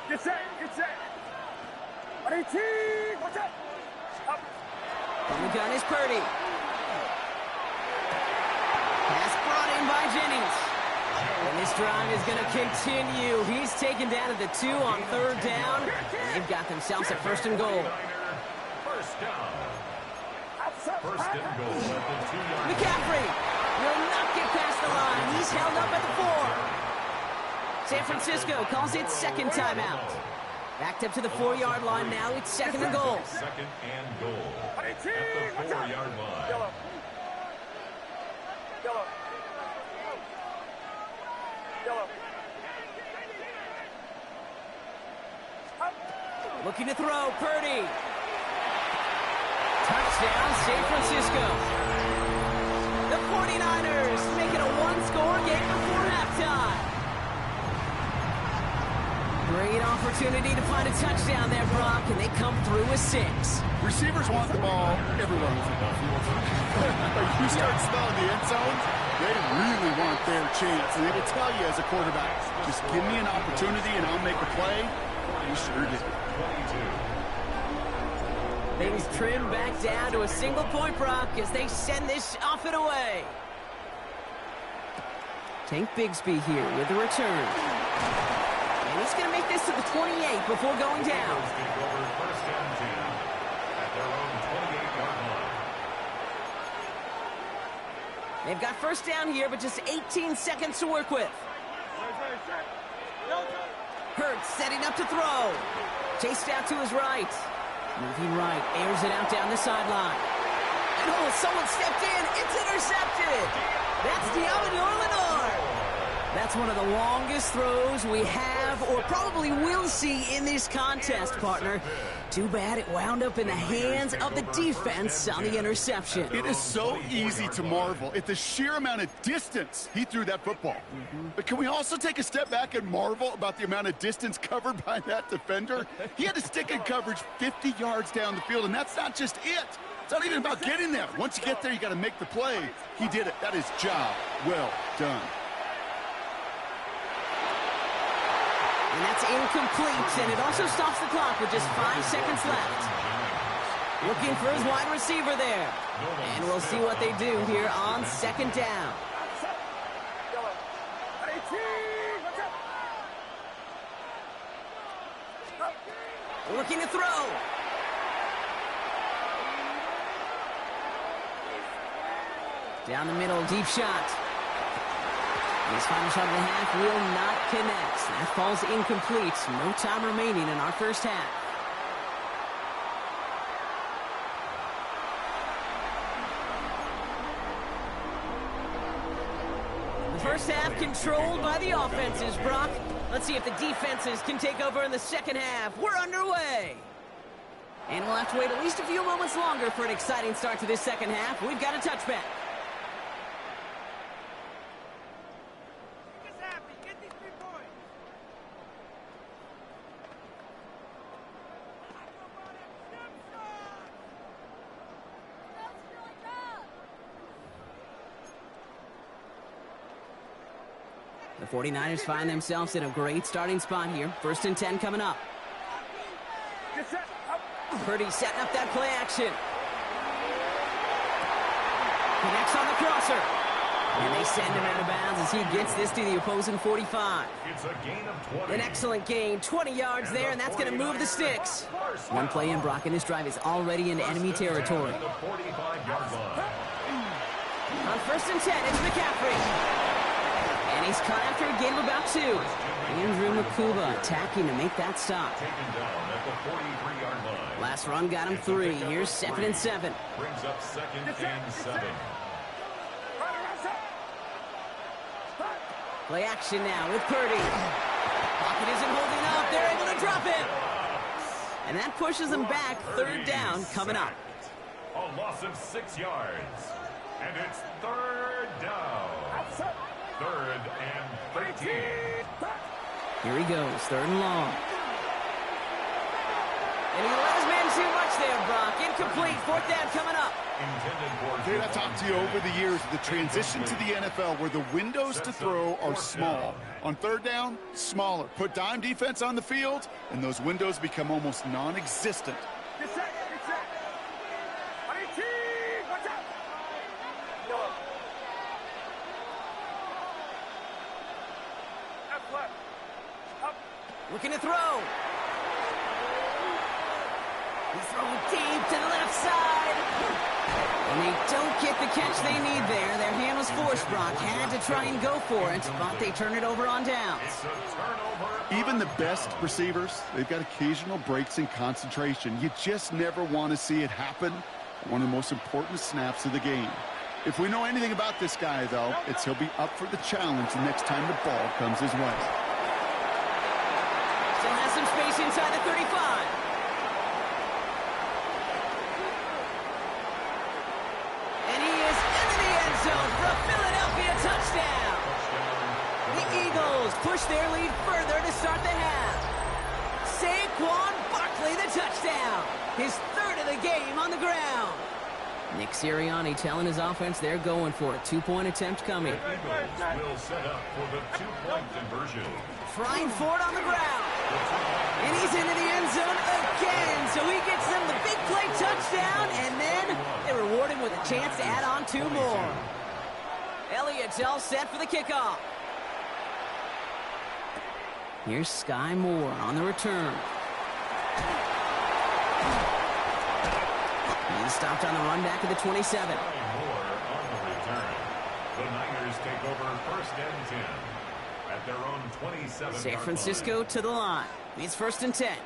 Get set. Get set. 18. Watch out. Up. From the gun is Purdy. Pass brought in by Jennings. And this drive is going to continue. He's taken down at the 2 on third down. And they've got themselves a first and goal. First down. First and goal at the 2-yard line. McCaffrey will not get past the line. He's held up at the 4. San Francisco calls it second timeout. Backed up to the 4-yard line now. It's second and goal. Second and goal at the 4-yard line. Yellow. Yellow. Yellow. Up. Looking to throw, Purdy. Touchdown, San Francisco. The 49ers make it a one-score game before halftime. Great opportunity to find a touchdown there, Brock, and they come through with 6. Receivers want the ball everywhere on the football field. You start smelling the end zone, they really want their chance. And they will tell you as a quarterback, just give me an opportunity and I'll make a play. And he sure did. Things trim back down to a single point, Brock, as they send this off and away. Tank Bigsby here with the return. And he's going to make this to the 28 before going down. They've got first down here, but just 18 seconds to work with. Hurts setting up to throw. Chased out to his right. Moving right, airs it out down the sideline. And oh, someone stepped in. It's intercepted. That's Diamond Lenore. That's one of the longest throws we have or probably will see in this contest, partner. Too bad it wound up in the hands of the defense on the interception. It is so easy to marvel at the sheer amount of distance he threw that football. But can we also take a step back and marvel about the amount of distance covered by that defender? He had to stick in coverage 50 yards down the field, and that's not just it. It's not even about getting there. Once you get there, you got to make the play. He did it. That is job well done. And that's incomplete, and it also stops the clock with just 5 seconds left. Looking for his wide receiver there. And we'll see what they do here on second down. Looking to throw. Down the middle, deep shot. His final shot of the half will not connect. That falls incomplete. No time remaining in our first half. The first half controlled by the offenses, Brock. Let's see if the defenses can take over in the second half. We're underway. And we'll have to wait at least a few moments longer for an exciting start to this second half. We've got a touchback. The 49ers find themselves in a great starting spot here. 1st and 10 coming up. Purdy setting up that play action. Connects on the crosser. And they send him out of bounds as he gets this to the opposing 45. It's a gain of 20. An excellent gain. 20 yards there, and that's going to move the sticks. One play in, Brock, and this drive is already into enemy territory. The 45-yard line. On 1st and 10, it's McCaffrey. And he's caught after a gain of about 2. Andrew Makuba attacking to make that stop. Taken down at the 43-yard line. Last run got him 3. Here's 2nd and 7. Brings up 2nd and 7. Play action now with Purdy. Pocket isn't holding up. They're able to drop it. And that pushes them back. 3rd down coming up. A loss of 6 yards. And it's 3rd down. 3rd and 13. Here he goes, 3rd and long. And he let his man too much there, Brock. Incomplete, 4th down coming up. Dude, I've talked to you over the years, the transition to the NFL where the windows to throw are small. On 3rd down, smaller. Put dime defense on the field, and those windows become almost non-existent. Looking to throw. He's throwing deep to the left side. And they don't get the catch they need there. Their hand was forced, Brock. Had to try and go for it, but they turn it over on downs. Even the best receivers, they've got occasional breaks in concentration. You just never want to see it happen on one of the most important snaps of the game. If we know anything about this guy, though, it's he'll be up for the challenge the next time the ball comes his way. Still has some space inside the 35. And he is into the end zone for a Philadelphia touchdown. The Eagles push their lead further to start the half. Saquon Barkley, the touchdown. His 3rd of the game on the ground. Nick Sirianni telling his offense they're going for it. 2-point attempt coming. The Eagles will set up for the 2-point conversion. Frying Ford on the ground. And he's into the end zone again. So he gets them the big play touchdown, and then they reward him with a chance to add on 2 more. Elliott's all set for the kickoff. Here's Sky Moore on the return. He's stopped on the run back at the 27. Moore on the return. The Niners take over 1st and 10 at their own 27. San Francisco to the line. It's 1st and 10.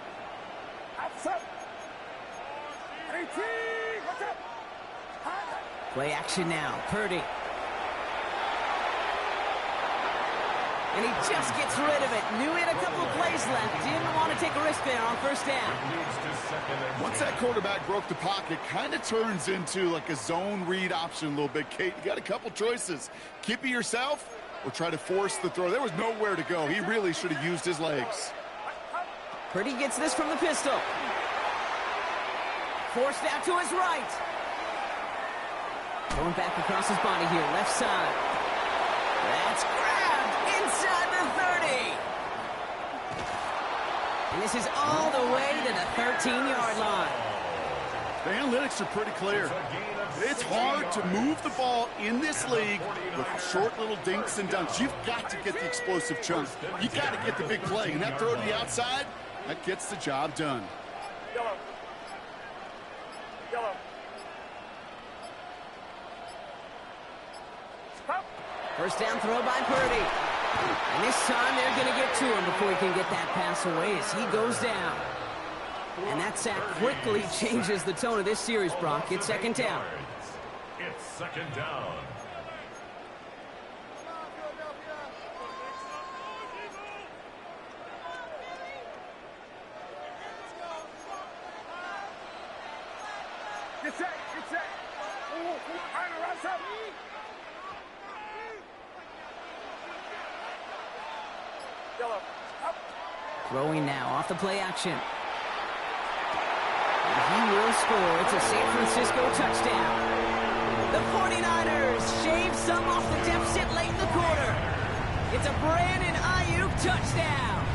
Play action now. Purdy. And he just gets rid of it. Knew he had a couple of plays left. Didn't want to take a risk there on first down. Once that quarterback broke the pocket, kind of turns into like a zone read option a little bit, Kate. You got a couple choices. Keep it yourself or try to force the throw. There was nowhere to go. He really should have used his legs. Purdy gets this from the pistol. Forced out to his right. Going back across his body here, left side. That's grabbed inside the 30. And this is all the way to the 13-yard line. The analytics are pretty clear. It's hard to move the ball in this league with short little dinks and dunks. You've got to get the explosive chunk. You've got to get the big play. And that throw to the outside, that gets the job done. Yellow. Yellow. Stop. First down throw by Purdy. And this time they're going to get to him before he can get that pass away as he goes down. And that sack quickly changes the tone of this series, Brock. It's second down. It's second down. Get set. Get set. Rise up. Yellow. Up. Throwing now off the play action. And he will score. It's a San Francisco touchdown. The 49ers shave some off the deficit late in the quarter. It's a Brandon Ayuk touchdown.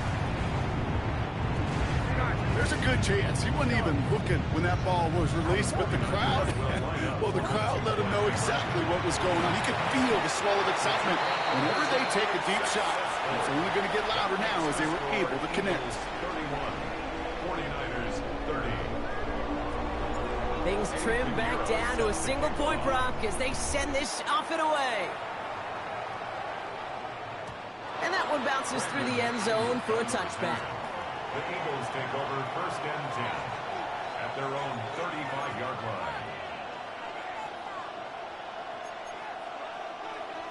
There's a good chance he wasn't even looking when that ball was released, but the crowd, well, the crowd let him know exactly what was going on. He could feel the swell of excitement. Whenever they take a deep shot, it's only going to get louder now as they were able to connect. 49ers 30. Things trim back down to a single-point Brock as they send this off and away. And that one bounces through the end zone for a touchback. The Eagles take over first and 10 at their own 35-yard line.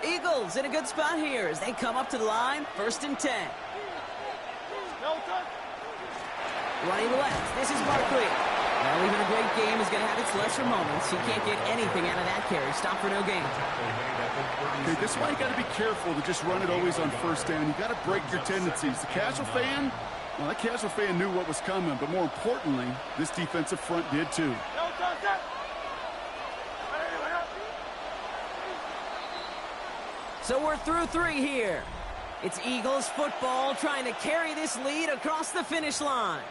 Eagles in a good spot here as they come up to the line, first and 10. Running left, this is Barkley. Well, even a great game is going to have its lesser moments. He can't get anything out of that carry. Stop for no gain. Okay, this is why you got to be careful to just run it always on first down. You got to break your tendencies. The casual fan, well, that casual fan knew what was coming, but more importantly, this defensive front did too. So we're through three here. It's Eagles football trying to carry this lead across the finish line.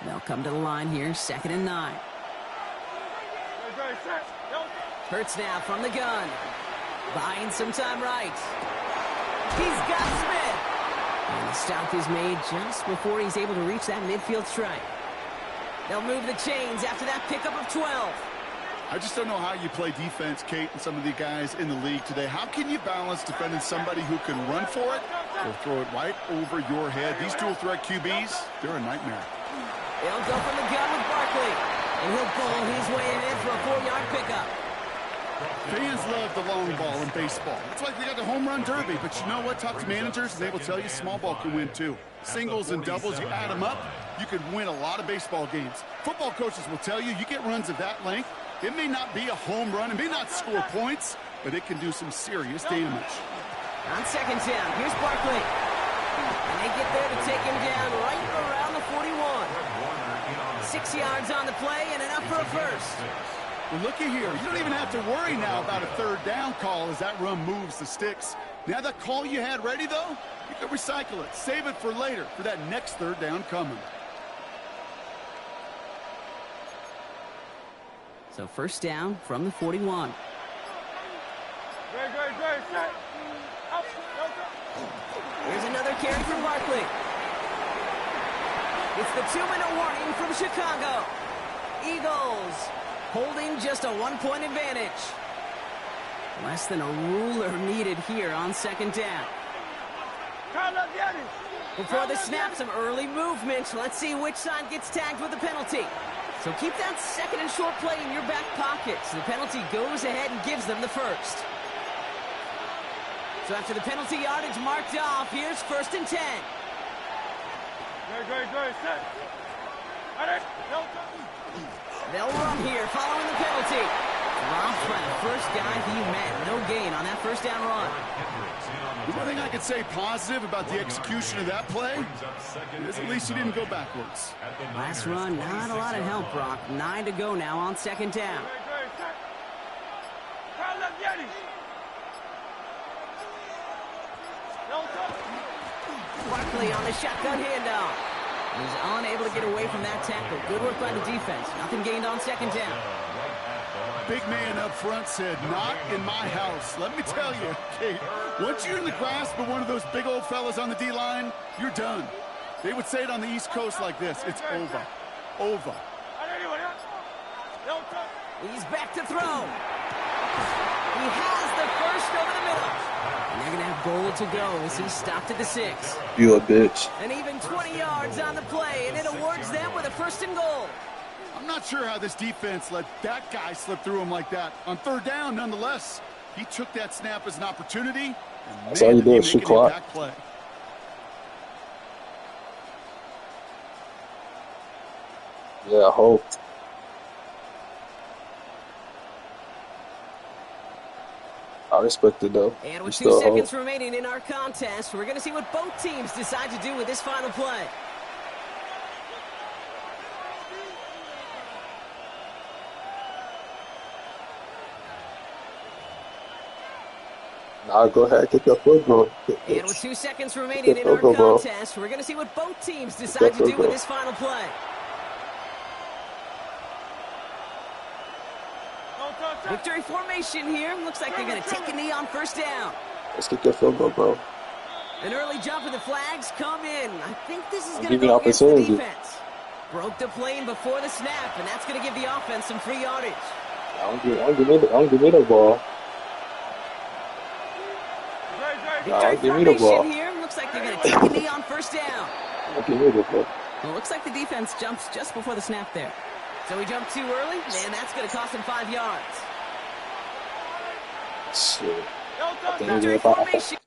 They'll come to the line here, second and 9. Hurts now from the gun. Buying some time right. He's got Smith. And the stop is made just before he's able to reach that midfield strike. They'll move the chains after that pickup of 12. I just don't know how you play defense, Kate, and some of the guys in the league today. How can you balance defending somebody who can run for it or throw it right over your head? These dual threat QBs, they're a nightmare. They'll go from the gun with Barkley. And he'll pull his way in for a 4-yard pickup. Fans love the long ball in baseball. It's like we got the home run derby, but you know what? Talk to managers, and they will tell you small ball can win too. Singles and doubles, you add them up, you could win a lot of baseball games. Football coaches will tell you, you get runs of that length, it may not be a home run, it may not score points, but it can do some serious damage. On second down, here's Barkley. And they get there to take him down right around the 41. 6 yards on the play and enough for a first. Well, looky here. You don't even have to worry now about a third down call as that run moves the sticks. Now that call you had ready, though, you can recycle it. Save it for later for that next third down coming. So first down from the 41. Here's another carry from Barkley. It's the 2-minute warning from Chicago. Eagles holding just a 1-point advantage. Less than a ruler needed here on second down. Before the snap, some early movement. Let's see which side gets tagged with the penalty. So keep that second and short play in your back pocket. So the penalty goes ahead and gives them the first. So after the penalty yardage marked off, here's 1st and 10. Good. Set. They'll run here following the penalty. Dropped by the first guy he met. No gain on that first down run. The one thing I could say positive about the execution of that play is at least he didn't go backwards. Last run, not a lot of help, Brock. 9 to go now on 2nd down. Barkley on the shotgun handoff. He's unable to get away from that tackle. Good work by the defense. Nothing gained on 2nd down. Big man up front said, not in my house. Let me tell you, Kate, once you're in the grasp of one of those big old fellas on the D-line, you're done. They would say it on the East Coast like this. It's over. Over. He's back to throw. He has the first over the middle. And they're going to have goal to go as he's stopped at the 6. You a bitch. And even 20 yards on the play, and it awards them with a 1st and goal. I'm not sure how this defense let that guy slip through him like that. On 3rd down, nonetheless, he took that snap as an opportunity. That's all you do is shoot clock. Play. Yeah, I hope. I respect it, though. And with 2 seconds remaining in our contest, we're going to see what both teams decide to do with this final play. Nah, go ahead, kick your field goal. And with 2 seconds remaining in our contest, we're going to see what both teams decide to do with this final play. Victory formation here. Looks like they're going to take a knee on 1st down. Let's kick your field goal, bro. An early jump and the flags come in. I think this is going to go against the defense. Broke the plane before the snap, and that's going to give the offense some free yardage. I don't give me the ball. Victory formation here. Looks like they're going to take a knee on 1st down. Give me the ball. Well, looks like the defense jumps just before the snap there. So he jumped too early, and that's going to cost him 5 yards. Shit. Victory formation.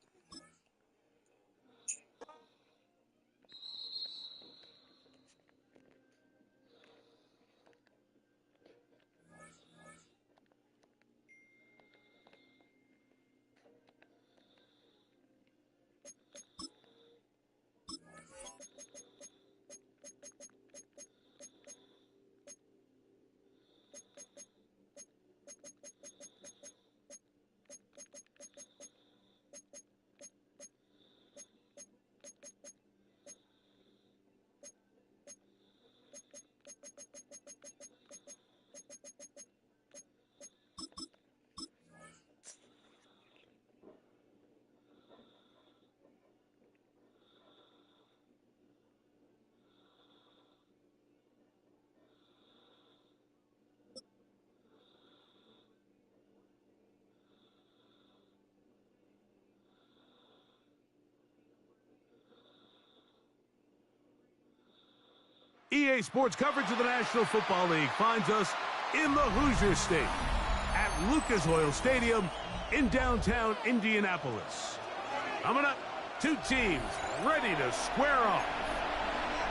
EA Sports coverage of the National Football League finds us in the Hoosier State at Lucas Oil Stadium in downtown Indianapolis. Coming up, 2 teams ready to square off.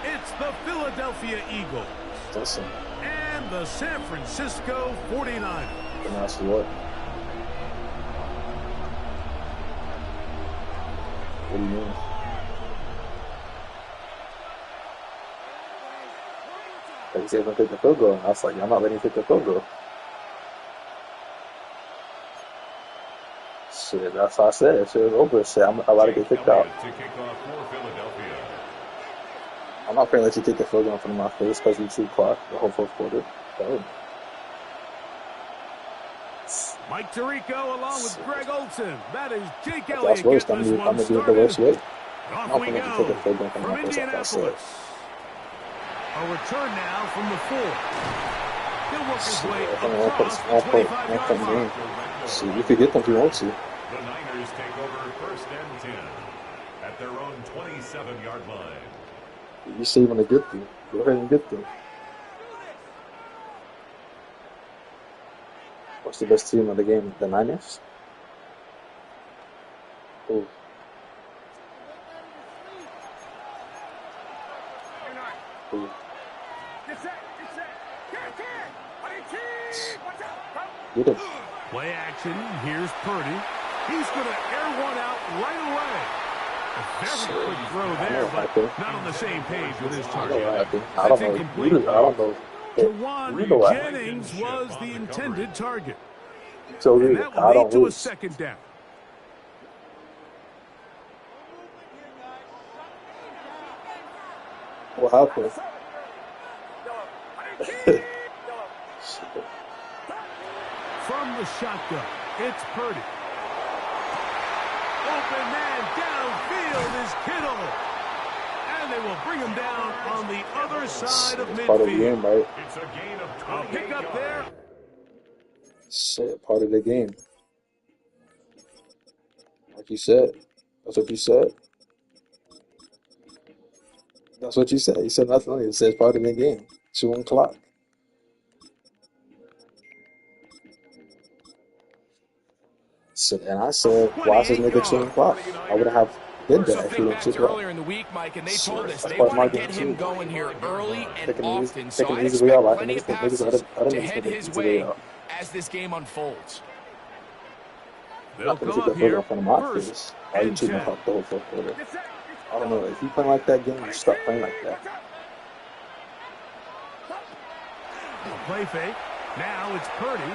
It's the Philadelphia Eagles and the San Francisco 49ers. And that's what? What do you mean? They said going to take the field goal. And I was like, I'm not letting you take the field goal. Shit, that's what I said. Shit was over. Shit, I'm about to get kicked out. I'm not going to let you take the field goal in front of my face because we shoot clock the whole 4th quarter. Oh. Mike Tirico along with Greg Olson. That is Jake Elliott. That's worse. I'm going to do it the worst way. I'm not going to take the field goal in front of my face like I said. A return now from the 4. He'll work his way across the 25-yard line. See, you could get them if you want to. The Niners take over 1st and 10 at their own 27-yard line. You say you want to get them. Go ahead and get them. What's the best team of the game? The Niners? Ooh. Ooh. Get him. Play action. Here's Purdy. He's going to air one out right away. A very quick throw there, but not on the same page with his target. I don't know. Jawan Jennings was the intended target. So And that will lead to a second down. What happened? From the shotgun, it's Purdy. Open man downfield is Kittle. And they will bring him down on the other side of midfield. Part of the game, right? It's a gain of A 28 pick up there. Shit, part of the game. Like you said. That's what you said. That's what you said. You said nothing. You said part of the game. 2 o'clock. So, and I said, watch this nigga 2 o'clock. I would have did that if he didn't chip earlier in the week, Mike, and they told us that's they part of my want to game get him too. going here early and Taking it easy- often. So taking I it easy expect way out, like plenty of niggas think passes other to niggas head think his easy way way out. as this game unfolds. They'll I'm gonna come take up that photo here in front of my first face. Why are you and cheating 10. about the whole fourth quarter? I don't know. If you play like that game, you stop playing like that. Play fake. Now it's Purdy.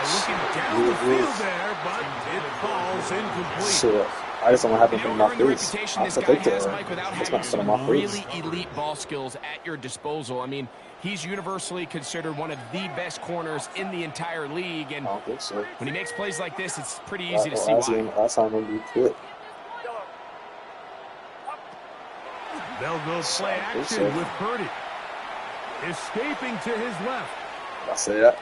Looking down the field there, but it falls incomplete. Shit. I just don't want to happen You from know, my earn the face. reputation I this took guy it has, there. Mike, without It's having not from my some face. really elite ball skills at your disposal. I mean, he's universally considered one of the best corners in the entire league, and I don't think so. when he makes plays like this, it's pretty easy to see why. Last time when you quit. They'll go play action with Purdy. Escaping to his left. I say that.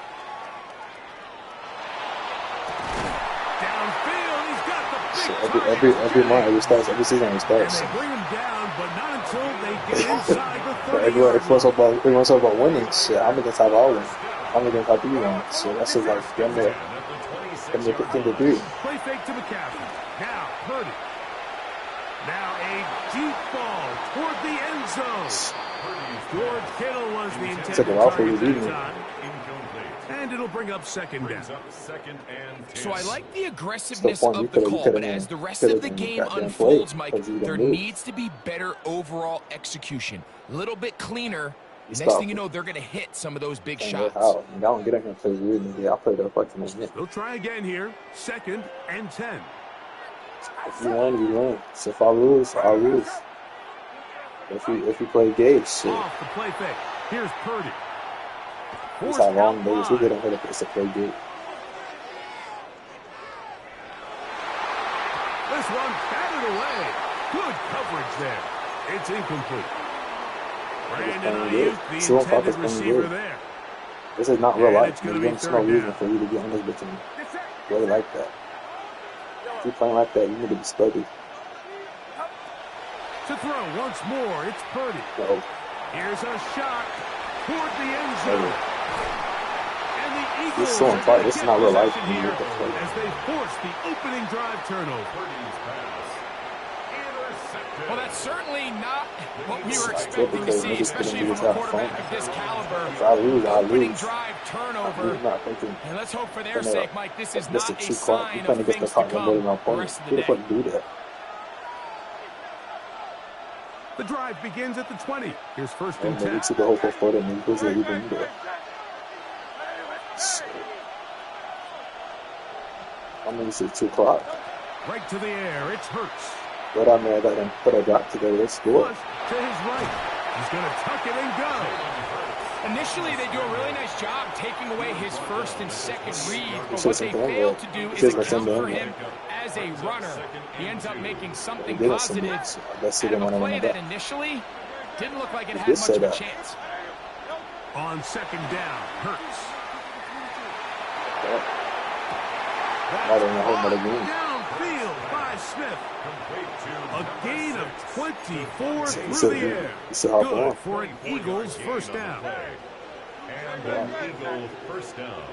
Downfield, he's got the big Shit, target. every month, every season, he And starts. they bring him down, but not until they get inside the But everyone's talking about winning. Shit, I'm against how I win. I'm against how you win. So that's just like damn near 15-3. Play fake to McCaffrey. Now Purdy. Now a deep ball toward the end zone. George Kittle was the intended Took a while for you target to beat me. that time. And it'll bring up second down. So I like the aggressiveness Still fun. of the You call, could've but been- as the rest could've of the been game goddamn unfolds, played Mike, because you there didn't move. needs to be better overall execution. A little bit cleaner. He's Next tough. thing you know, they're going to hit some of those big Ain't shots. no how. I don't get in here and play weird, nigga. I play the fucking minute. They'll try again here. 2nd and 10. If you win, you win. So if I lose, I lose. If you play gay, shit. Off the play fake. Here's Purdy. That's Forced how long out niggas we wide. get in here to play gay. This one batted away. Good coverage there. It's incomplete. Brandon Ayuk, the Still fuck intended is playing receiver good. there. This is not real And life. it's gonna be There's no third reason down. for you to get on this bitch and play like that. If you playing like that, you need to be studied. To throw once more, it's Purdy. No. Here's a shot toward the end zone. And the Eagles This is so are unfair. gonna This is get not real life. possession You here need to play. as they force the opening drive turnover. Well, that's certainly not what we were It's expecting to because see, niggas especially couldn't from a do this quarterback half of this caliber. If I lose, I Opening lose. drive I'm turnover. not thinking. And let's hope for their sake, Mike, this is That's not the a true clock. You sign playing of against the things to clock and more come than my the opponent. rest of Who the the day. fuck do that? The drive begins at the 20. Here's 1st And and then 10. you see the whole fourth quarter and who's even do it. I'm gonna say 2 o'clock. Right to the air. It's Hurts. But I mean, I got him put a drop together. Let's score. Flush to his right. He's going to tuck it and go. Initially, they do a really nice job taking away his first and second read, but It's what just they something fail wrong. to do It's is just account something for wrong. him as a runner. He ends up making something He did it some positive minutes. I guess he out of didn't a want to play run that it back. initially didn't look like it He had did much say of a that. chance. On 2nd down, Hurts. I don't know how much game. Downfield by Smith. A gain of 24 He through said the air. he said hop Good on. for an Eagles first down. And an Eagle first down.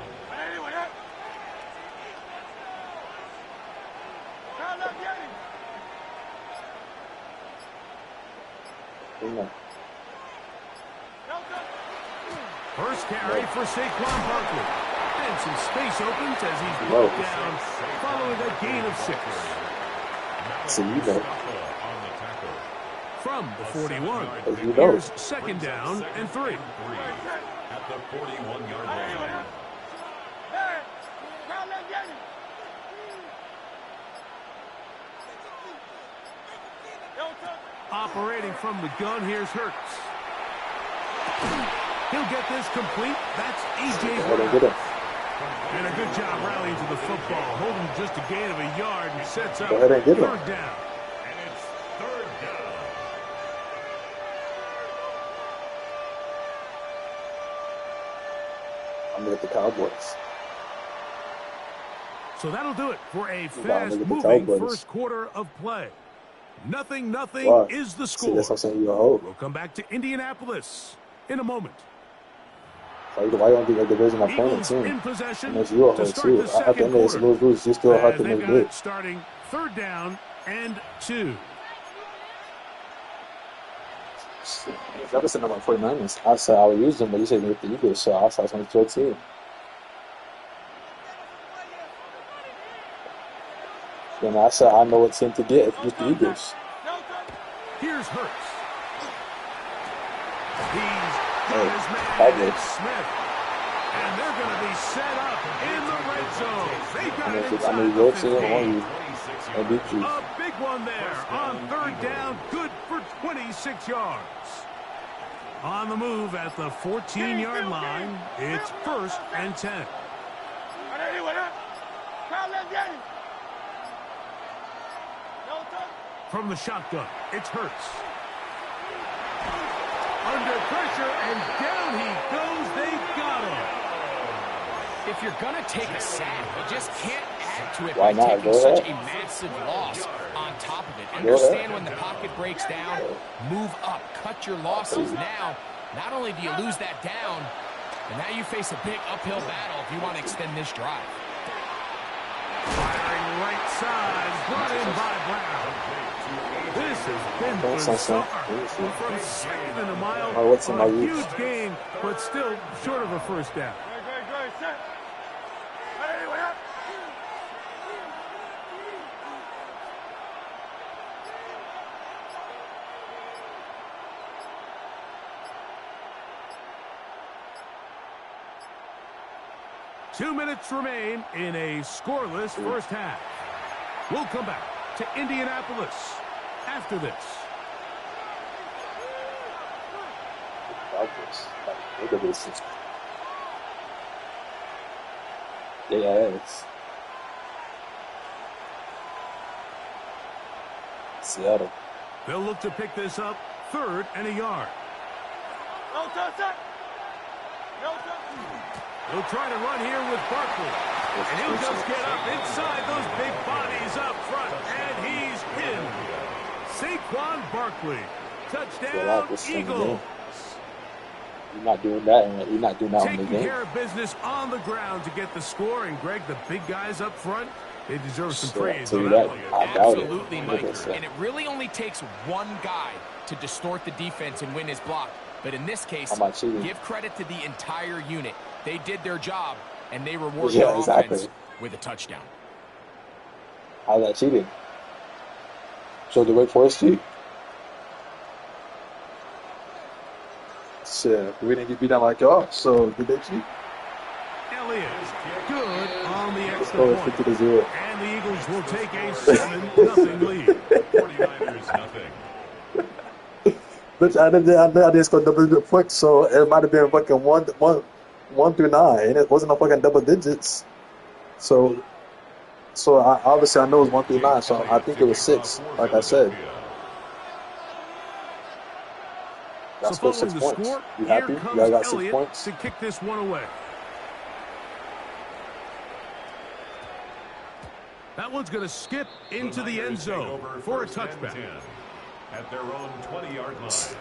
First carry for Saquon Barkley. And some space opens as he's brought down following a gain of 6. So you know. From the 41, You know. here's second down and 3. At the 41-yard line. Operating from the gun, here's Hurts. He'll get this complete. That's A.J. Brown. And a good job rallying to the football, holding just a gain of a yard and sets up third down. And it's third down. I'm with the Cowboys. So that'll do it for a fast-moving first quarter of play. Nothing is the score. See, that's what I'm saying. You're a hope. We'll come back to Indianapolis in a moment. Why you want to be a division opponent team? In possession Unless you are to too. I think it's lose. You still have to make good. Starting third down and 2. If I was saying about 49ers, I said I would use them, but you said with the Eagles, so I saw something 13. Then I said I know what team to get with the Eagles. Here's Hurts. He's got his man Smith. And they're going to be set up in the red zone. They've got it inside the 50. A big one there on third down. Good for 26 yards. On the move at the 14-yard line, it's first and 10. From the shotgun, it's Hurts. Under pressure, and down he goes. They got him. If you're going to take a sack, you just can't add to it Why by not? taking Go such ahead. a massive loss on top of it. Understand when the pocket breaks down, move up, cut your losses now. Not only do you lose that down, but now you face a big uphill battle if you want to extend this drive. Firing right side, brought in by Brown. This has been bizarre. From second and a mile, a huge gain, but still short of a first down. 2 minutes remain in a scoreless first half. We'll come back to Indianapolis after this. Look at this. Yes. Seattle. They'll look to pick this up third and a yard. He'll try to run here with Barkley. And he'll just get up inside those big bodies up front. And he's in. Saquon Barkley. Touchdown, Eagles. You're not doing that, and you're not doing that on the Taking game. care of business on the ground to get the score. And, Greg, the big guys up front, they deserve some praise. I doubt it. Absolutely, Mike. And it really only takes one guy to distort the defense and win his block. But in this case, give credit to the entire unit. They did their job, and they reward their offense with a touchdown. How's that cheating? So the Wake Forest cheat? Shit, we didn't get beat down like y'all, so did they cheat? Elliott, good on the extra Let's point. go 50-0. And the Eagles will take a 7-0 lead. 49ers nothing. Bitch, I didn't score double-digit points, so it might have been fucking 1 through 9, and it wasn't no fucking double digits. So obviously I know it was 1 through 9, so I think it was 6, like I said. I scored 6 points. You happy? You guys got 6 points? To kick this one away. That one's going to skip into the end zone for a touchback. At their own 20-yard line.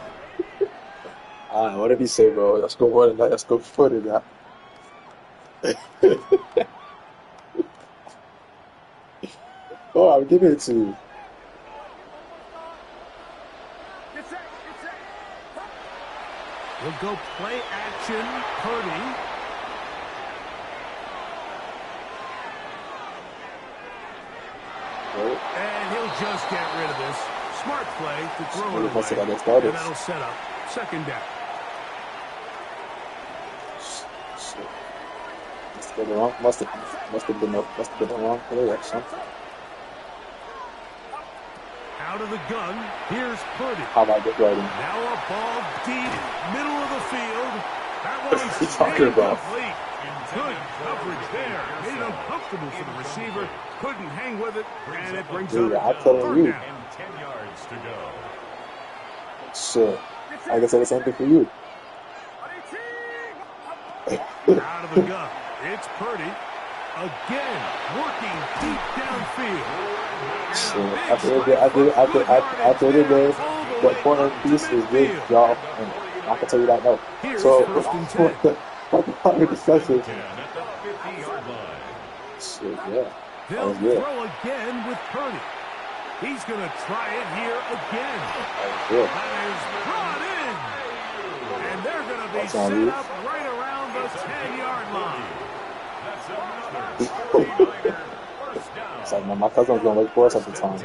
Whatever you say, bro. Let's go more than that. Let's go further than that. Oh, I'll give it to you. We'll go play action. Purdy. And he'll just get rid of this. Smart play to throw it away. And that'll set up second down. Shit. Must have been the wrong direction. Out of the gun, here's Purdy. How about this writing? Now a ball deep, middle of the field. That one's incomplete. Good coverage there. Made it uncomfortable for the receiver. Couldn't hang with it, and it brings up third down. And 10 yards to go. Shit. I guess I the same thing for you. Out of the gun, it's Purdy. Again, working deep downfield. After the day, the important piece is big, y'all. And I can tell you that no. So, what the discussion? Shit, yeah. They'll throw again with Purdy. He's going to try it here again. That is brought in. And they're going to be set up right around the 10-yard line. It's like my cousin was going to wait for us at the time.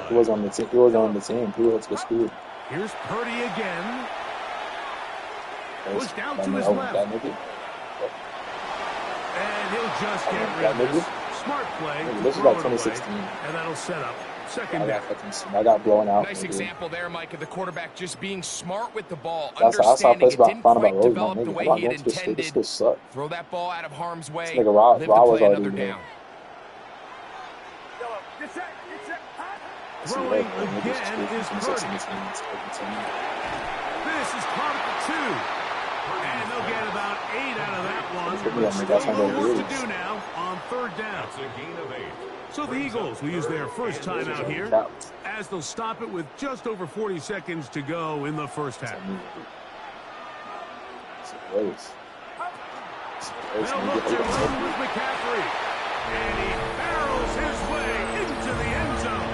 He was on the team. He was to get screwed. Here's Purdy again. Push down to his left. And he'll just get rid of this. Smart play. This is like 2016. And that'll set up second down. I got blown out. Nice example there, Mike, of the quarterback just being smart with the ball, understanding it didn't quite develop the way he had intended. Throw that ball out of harm's way, live to play another down. Throwing again is Purdy. This is caught at the 2. And they'll get about 8 out of that one. More work to do now on third down. So the Eagles will use their first time out here as they'll stop it with just over 40 seconds to go in the first half. They'll look to run with McCaffrey. And he barrels his way into the end zone.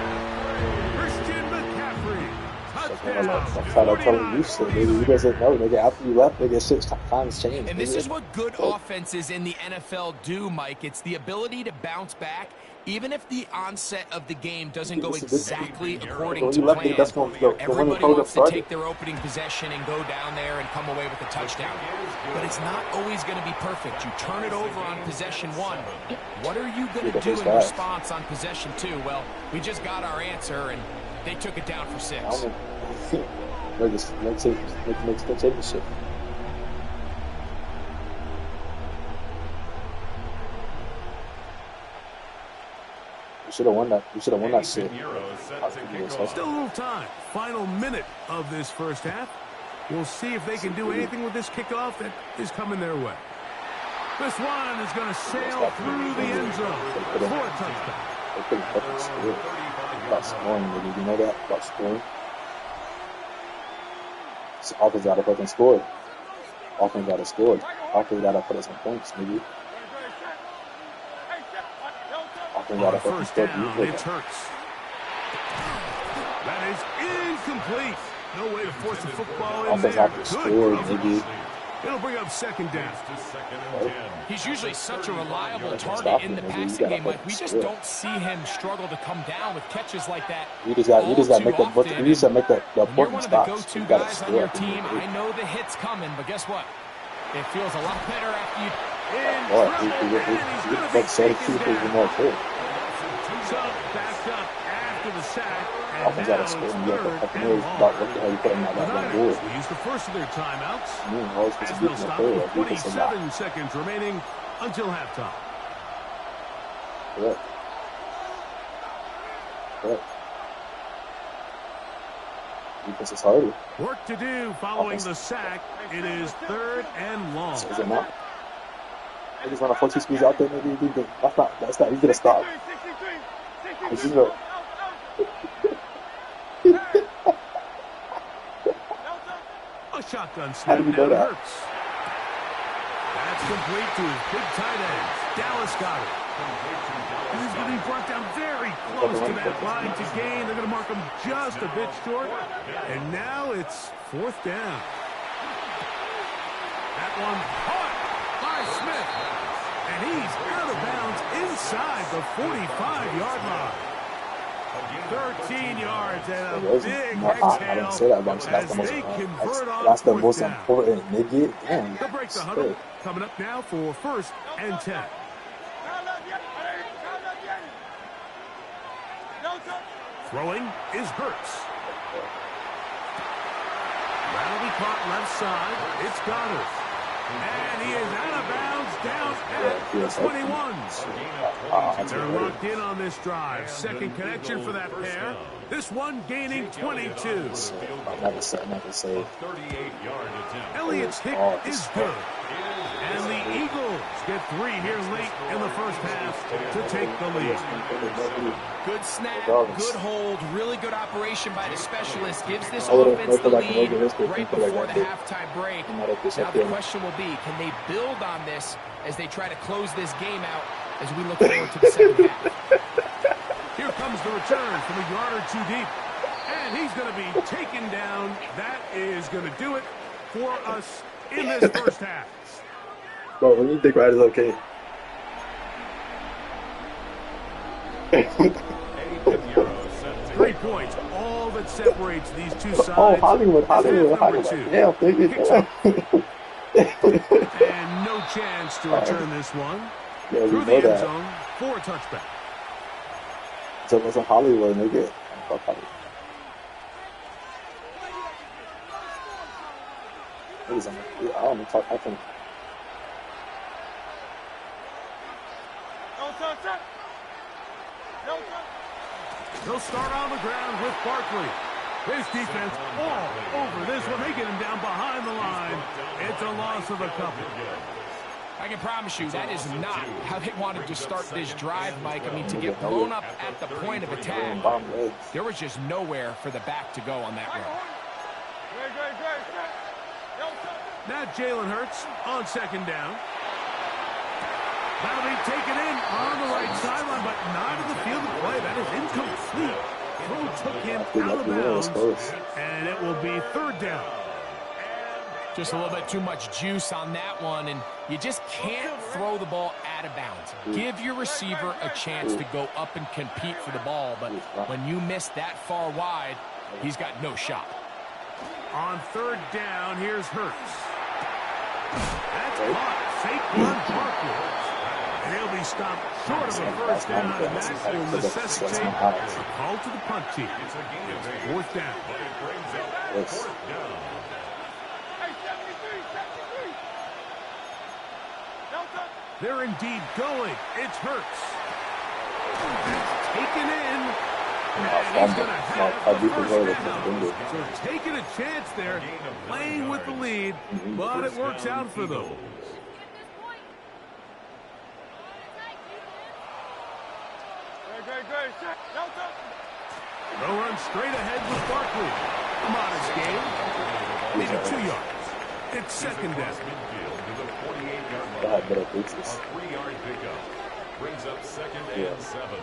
Christian McCaffrey. Touchdown. He doesn't know. Nigga, after you left, nigga, 6 times changed. And this is what good offenses in the NFL do, Mike. It's the ability to bounce back, even if the onset of the game doesn't go exactly according to plan. Everybody wants to take their opening possession and go down there and come away with a touchdown. But it's not always going to be perfect. You turn it over on possession 1. What are you going to do in response on possession 2? Well, we just got our answer, and they took it down for 6. Let's take the shit. We should have won that. We should have won that shit. Still a little time. Final minute of this first half. We'll see if they can do anything with this kickoff that is coming their way. This one is going to sail through the end zone for a touchdown. About scoring, nigga. You know that? About scoring. Offense got to fucking score. Offense got to score. Offense got to put us on points, nigga. Offense got to fucking score. It hurts. That is incomplete. No way to force the football in there. Offense got to score, nigga. It'll bring up second down. He's usually such a reliable target in the passing game. Like, we just don't see him struggle to come down with catches like that. You just got to make the important stops. You're one of the go-to guys on your team. I know the hit's coming, but guess what? It feels a lot better after you. So backed up after the sack. Offense got to score, and you have to fucking know about what the hell you put in that goal. We use the first of their timeouts. As they'll stop with 27 seconds remaining until halftime. Correct. Defense is harder. Work to do following the sack. It is third and long. Is it not? I just want to 4-2 squeeze out there. Maybe that's not. He's gonna stop. This is a. A shotgun snap down Hurts. That's complete to his big tight end, Dallas Goedert. He's going to be brought down very close to that line to gain. They're going to mark him just a bit short. And now it's 4th down. That one caught by Smith. And he's out of bounds inside the 45-yard line. 13 yards and a big exhale. I didn't say that much. That's the most important, nigga. Damn. They'll break the huddle. Coming up now for 1st and 10. Throwing is Hurts. That'll be caught left side. It's Goddard. And he is out of bounds down at the 21s. They're locked in on this drive. Second connection for that pair. This one gaining 22. Never say. Elliott's kick is good. And the Eagles get 3 here late in the first half to take the lead. Good snap, good hold, really good operation by the specialist. Gives this offense the lead right before the halftime break. Now the question will be, can they build on this as they try to close this game out as we look forward to the second half? Here comes the return from a yard or 2 deep. And he's going to be taken down. That is going to do it for us in this first half. Bro, when you think right is okay. 3 points, all that separates these two sides. Oh, Hollywood. Yeah, and no chance to return this one. Yeah, through the end zone for a touchback. So it's a Hollywood, nigga. I think. He'll start on the ground with Barkley. His defense all over this one. They get him down behind the line. It's a loss of a couple. I can promise you that is not how they wanted to start this drive, Mike. I mean, to get blown up at the point of attack, there was just nowhere for the back to go on that run. Now Jalen Hurts on 2nd down. That'll be taken in on the right sideline, but not in the field of play. That is incomplete. Throw took him out of bounds, and it will be 3rd down. Just a little bit too much juice on that one, and you just can't throw the ball out of bounds. Give your receiver a chance to go up and compete for the ball, but when you miss that far wide, he's got no shot. On 3rd down, here's Hurts. That's caught. Saquon Barkley. And he'll be stopped short of a 1st down, and that will necessitate a call to the punt team. It's 4th down. They're indeed going. It's Hurts. That's taken in. And he's going to have the 1st down. So taking a chance there, playing with the lead, but it works out for them. They'll run straight ahead with Barkley. A modest gain. Maybe 2 yards. It's 2nd down. A 3-yard pickup. Brings up 2nd and 7.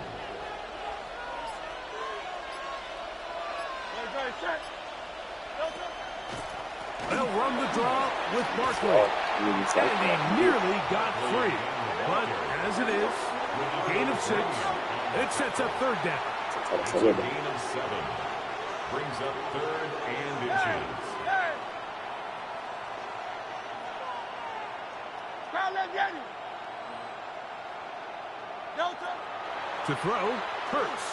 They'll run the draw with Barkley. And he nearly got free. But as it is, gain of 6. It sets up 3rd down. It's a gain of 7. Brings up 3rd and inches. To throw, Hurts.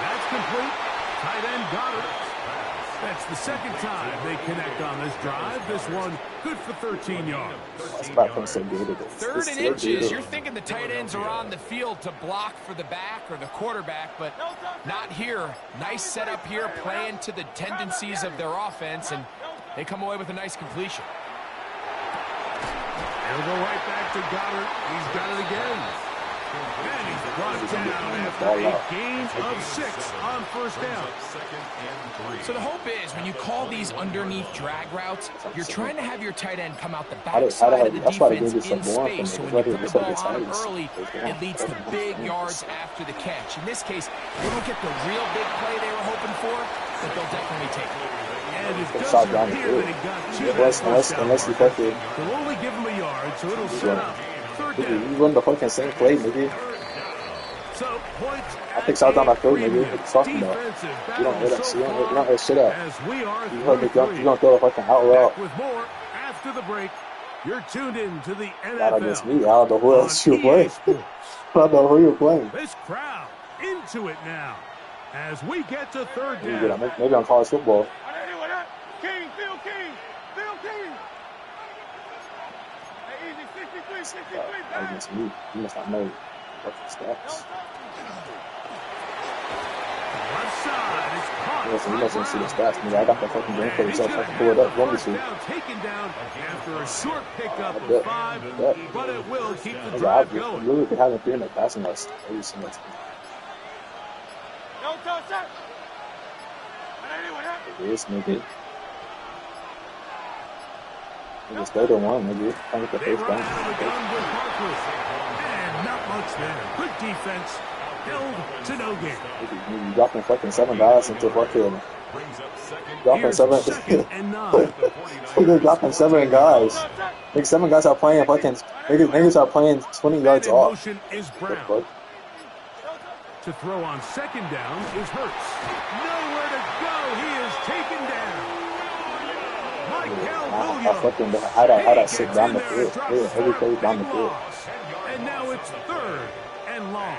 That's complete. Tight end Goddard. That's the 2nd time they connect on this drive. This one good for 13 yards. 3rd and inches. You're thinking the tight ends are on the field to block for the back or the quarterback, but not here. Nice setup here, playing to the tendencies of their offense, and they come away with a nice completion. He'll go right back to Goddard. He's got it again. And he's brought down after a gain of 6 on first down. So the hope is when you call these underneath drag routes, you're trying to have your tight end come out the backside of the defense in space. So when you put the ball on them early, it leads to big yards after the catch. In this case, they don't get the real big play they were hoping for, but they'll definitely take it. And it doesn't appear that he got to unless you fucking... They'll only give him a yard, so it'll set up third down. You run the fucking same play, maybe. So, points. I think South down my throat, maybe. What you talking about? You don't hear that shit. You don't hear shit out. You don't throw a fucking out route. With more after the break, you're tuned in to the NFL. Not against me. I don't know who else you're playing. I don't know who you're playing. This crowd into it now as we get to third down. Maybe on college football. King, Phil King, Phil King. Hey, easy, 63, 63, Not against me. You must not know fucking stats. Left side is caught. You mustn't see the stats, nigga. I got the fucking game for yourself. I can pull it up. Let me see. Taken down after a short pickup of 5, but it will keep the drive going. You really haven't been like passing us every single time. Don't touch that. It is, nigga. It's third and 1, nigga. Trying to get the first down. And not much there. Good defense. Held to no gain. You dropping fucking 7 guys into fucking... Dropping 7... You're dropping 7 guys. Like 7 guys are playing fucking... Niggas are playing 20 yards off. Is Brown. To throw on second down is Hurts. Nowhere to go. He is taken down. How'd I sit down the field? Every play down the field. And now it's third and long.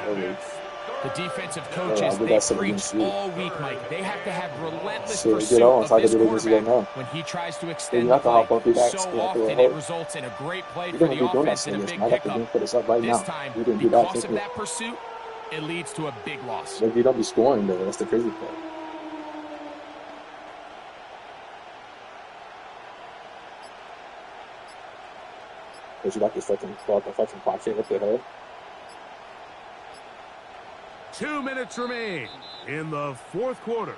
The defensive coaches, they preach all week, Mike. They have to have relentless pursuit of this quarterback when he tries to extend the play. So often it results in a great play for the offense and a big pickup. This time, because of that pursuit, it leads to a big loss. Maybe you don't be scoring, though. That's the crazy part. But you got this fucking pocket. What the hell? 2 minutes remain in the fourth quarter.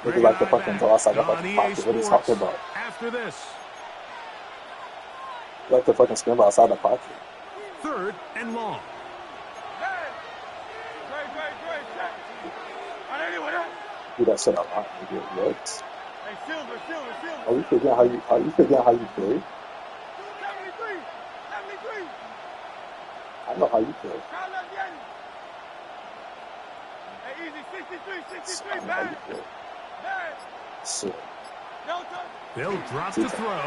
Maybe like the fucking go outside the fucking pocket. What are you talking about? After this. Like the fucking scramble outside the pocket. Third and long. Do that shit a lot, nigga. What? Are you forgetting how you play? 73. I know how you play. Hey, easy, 63, I know how you play. Shit. They'll drop to throw.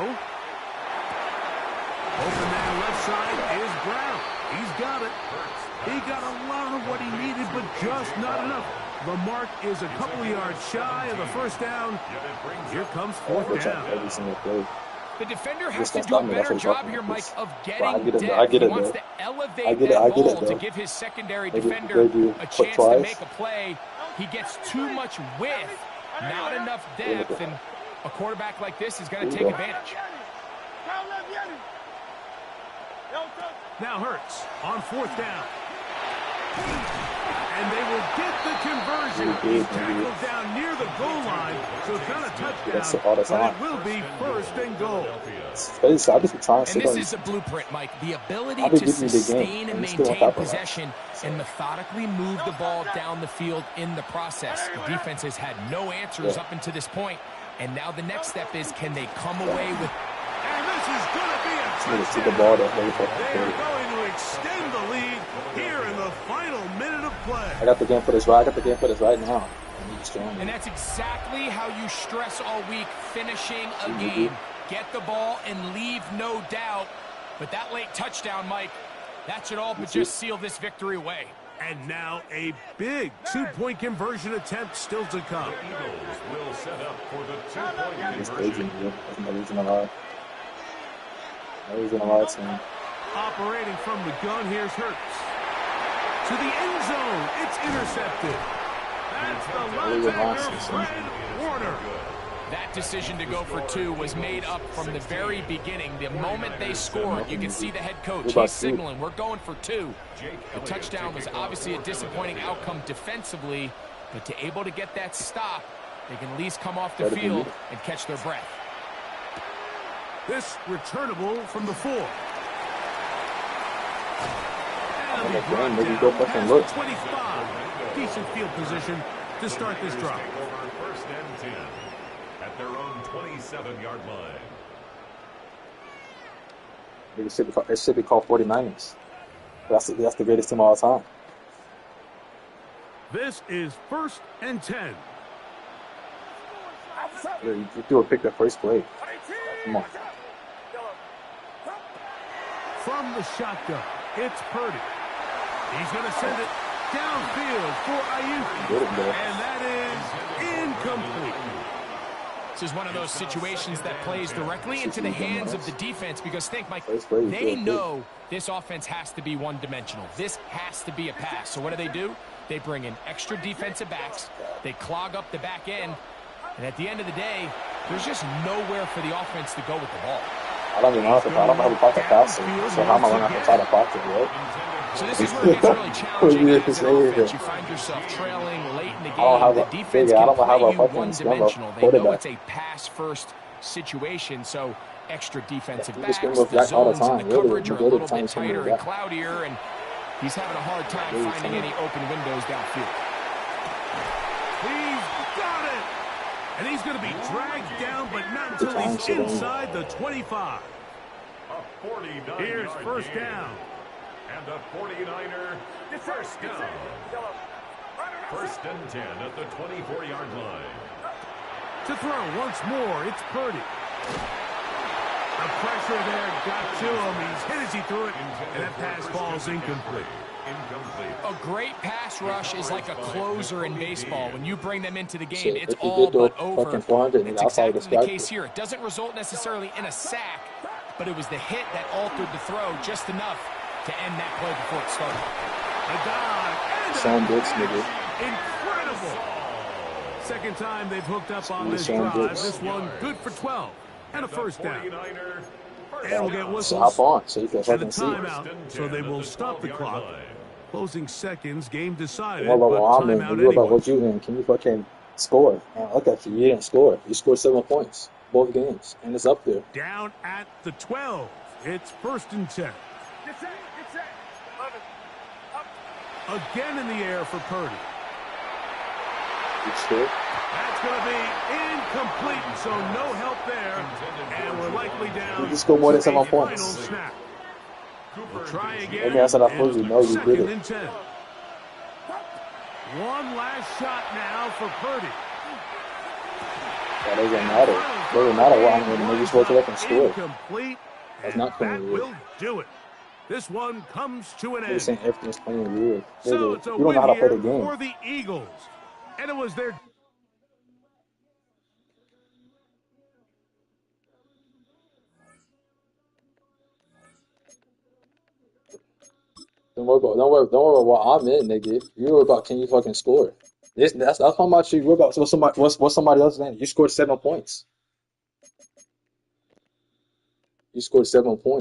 Open man left side is Brown. He's got it. He got a lot of what he needed, but just not enough. The mark is a couple yards shy of the first down. Here comes fourth down. Every single play. The defender has to do a better job here, Mike, of getting depth. He wants to elevate that ball to give his secondary defender a chance to make a play. He gets too much width, not enough depth, and a quarterback like this is going to take advantage. Now Hurts on fourth down. And they will get the conversion. He's tackled down near the goal line, so it's not a touchdown, but it will be first and goal. And this is a blueprint, Mike. The ability to sustain and maintain possession and methodically move the ball down the field in the process. The defense has had no answers up until this point, and now the next step is, can they come away with... And this is going to be a touchdown. They're going to extend the lead here in the final minute of play. I got the game for this right now. And that's exactly how you stress all week, finishing a game. Get the ball and leave no doubt. But that late touchdown, Mike, that should all but just seal this victory away. And now a big two-point conversion attempt still to come. Eagles will set up for the two-point conversion. Operating from the gun, here's Hurts. To the end zone, it's intercepted. That's the linebacker, Fred Warner. That decision to go for 2 was made up from the very beginning. The moment they scored, you can see the head coach. He's signaling, we're going for 2. The touchdown was obviously a disappointing outcome defensively, but to able to get that stop, they can at least come off the field and catch their breath. This returnable from the 4. And the he brought maybe down go back and past look. the 25. Decent field position to start this drive. First and 10 at their own 27-yard line. It should be called 49ers. That's the greatest team of all time. This is first and 10. Yeah, you do a pick the first play. Come on. From the shotgun, it's Purdy. He's going to send it downfield for Ayuk. And that is incomplete. This is one of those situations that plays directly into the hands of the defense because think, Mike, they know this offense has to be one-dimensional. This has to be a pass. So what do? They bring in extra defensive backs. They clog up the back end. And at the end of the day, there's just nowhere for the offense to go with the ball. I don't even know how to pocket passing. So how am I going to try to pocket, right? So this is where it gets really challenging as an offense. You find yourself trailing late in the game. The defense can play you one-dimensional. They know it's a pass-first situation, so extra defensive backs, the zones and the coverage are a little bit tighter and cloudier, and he's having a hard time finding any open windows downfield. He's got it! And he's going to be dragged down, but not until he's inside the 25. A 49-yard Here's first gain. down. And a 49er first down. First and 10 at the 24-yard line. To throw once more, it's Purdy. The pressure there got to him. He's hit as he threw it, and that pass falls incomplete. A great pass rush is like a closer in baseball. When you bring them into the game, it's all but over. It's exactly the case here. It doesn't result necessarily in a sack, but it was the hit that altered the throw just enough to end that play before it started. A dive. Sean Dix, nigga. Incredible. Second time they've hooked up on this drive. This one good for 12 and a first down. And we'll get whistles. So hop on so you can and a fucking see. timeout, so they will stop the clock. Closing seconds, game decided. What about but what I'm in? timeout What about anyway. what you in? Can you fucking score? Look at you. You didn't score. You scored 7 points. Both games. And it's up there. Down at the 12. It's first and 10. Again in the air for Purdy. You sure? That's going to be incomplete, so no help there. And we're likely down. You just scored more than 7 to a points. final snap. We'll try again. Maybe that's what I told you. No, you did Second it. and 10. One last shot now for Purdy. That doesn't matter. It doesn't matter what I'm going to maybe switch it up and score. Incomplete. That's not That playing will weird. do it. This one comes to an You're end. saying everything's playing weird. So it's a You don't win know how to play here the game. for the Eagles. And it was their... Don't worry about what I'm in, nigga. You worry about can you fucking score. That's how much you worry about what's somebody else's name. You scored 7 points. You scored 7 points.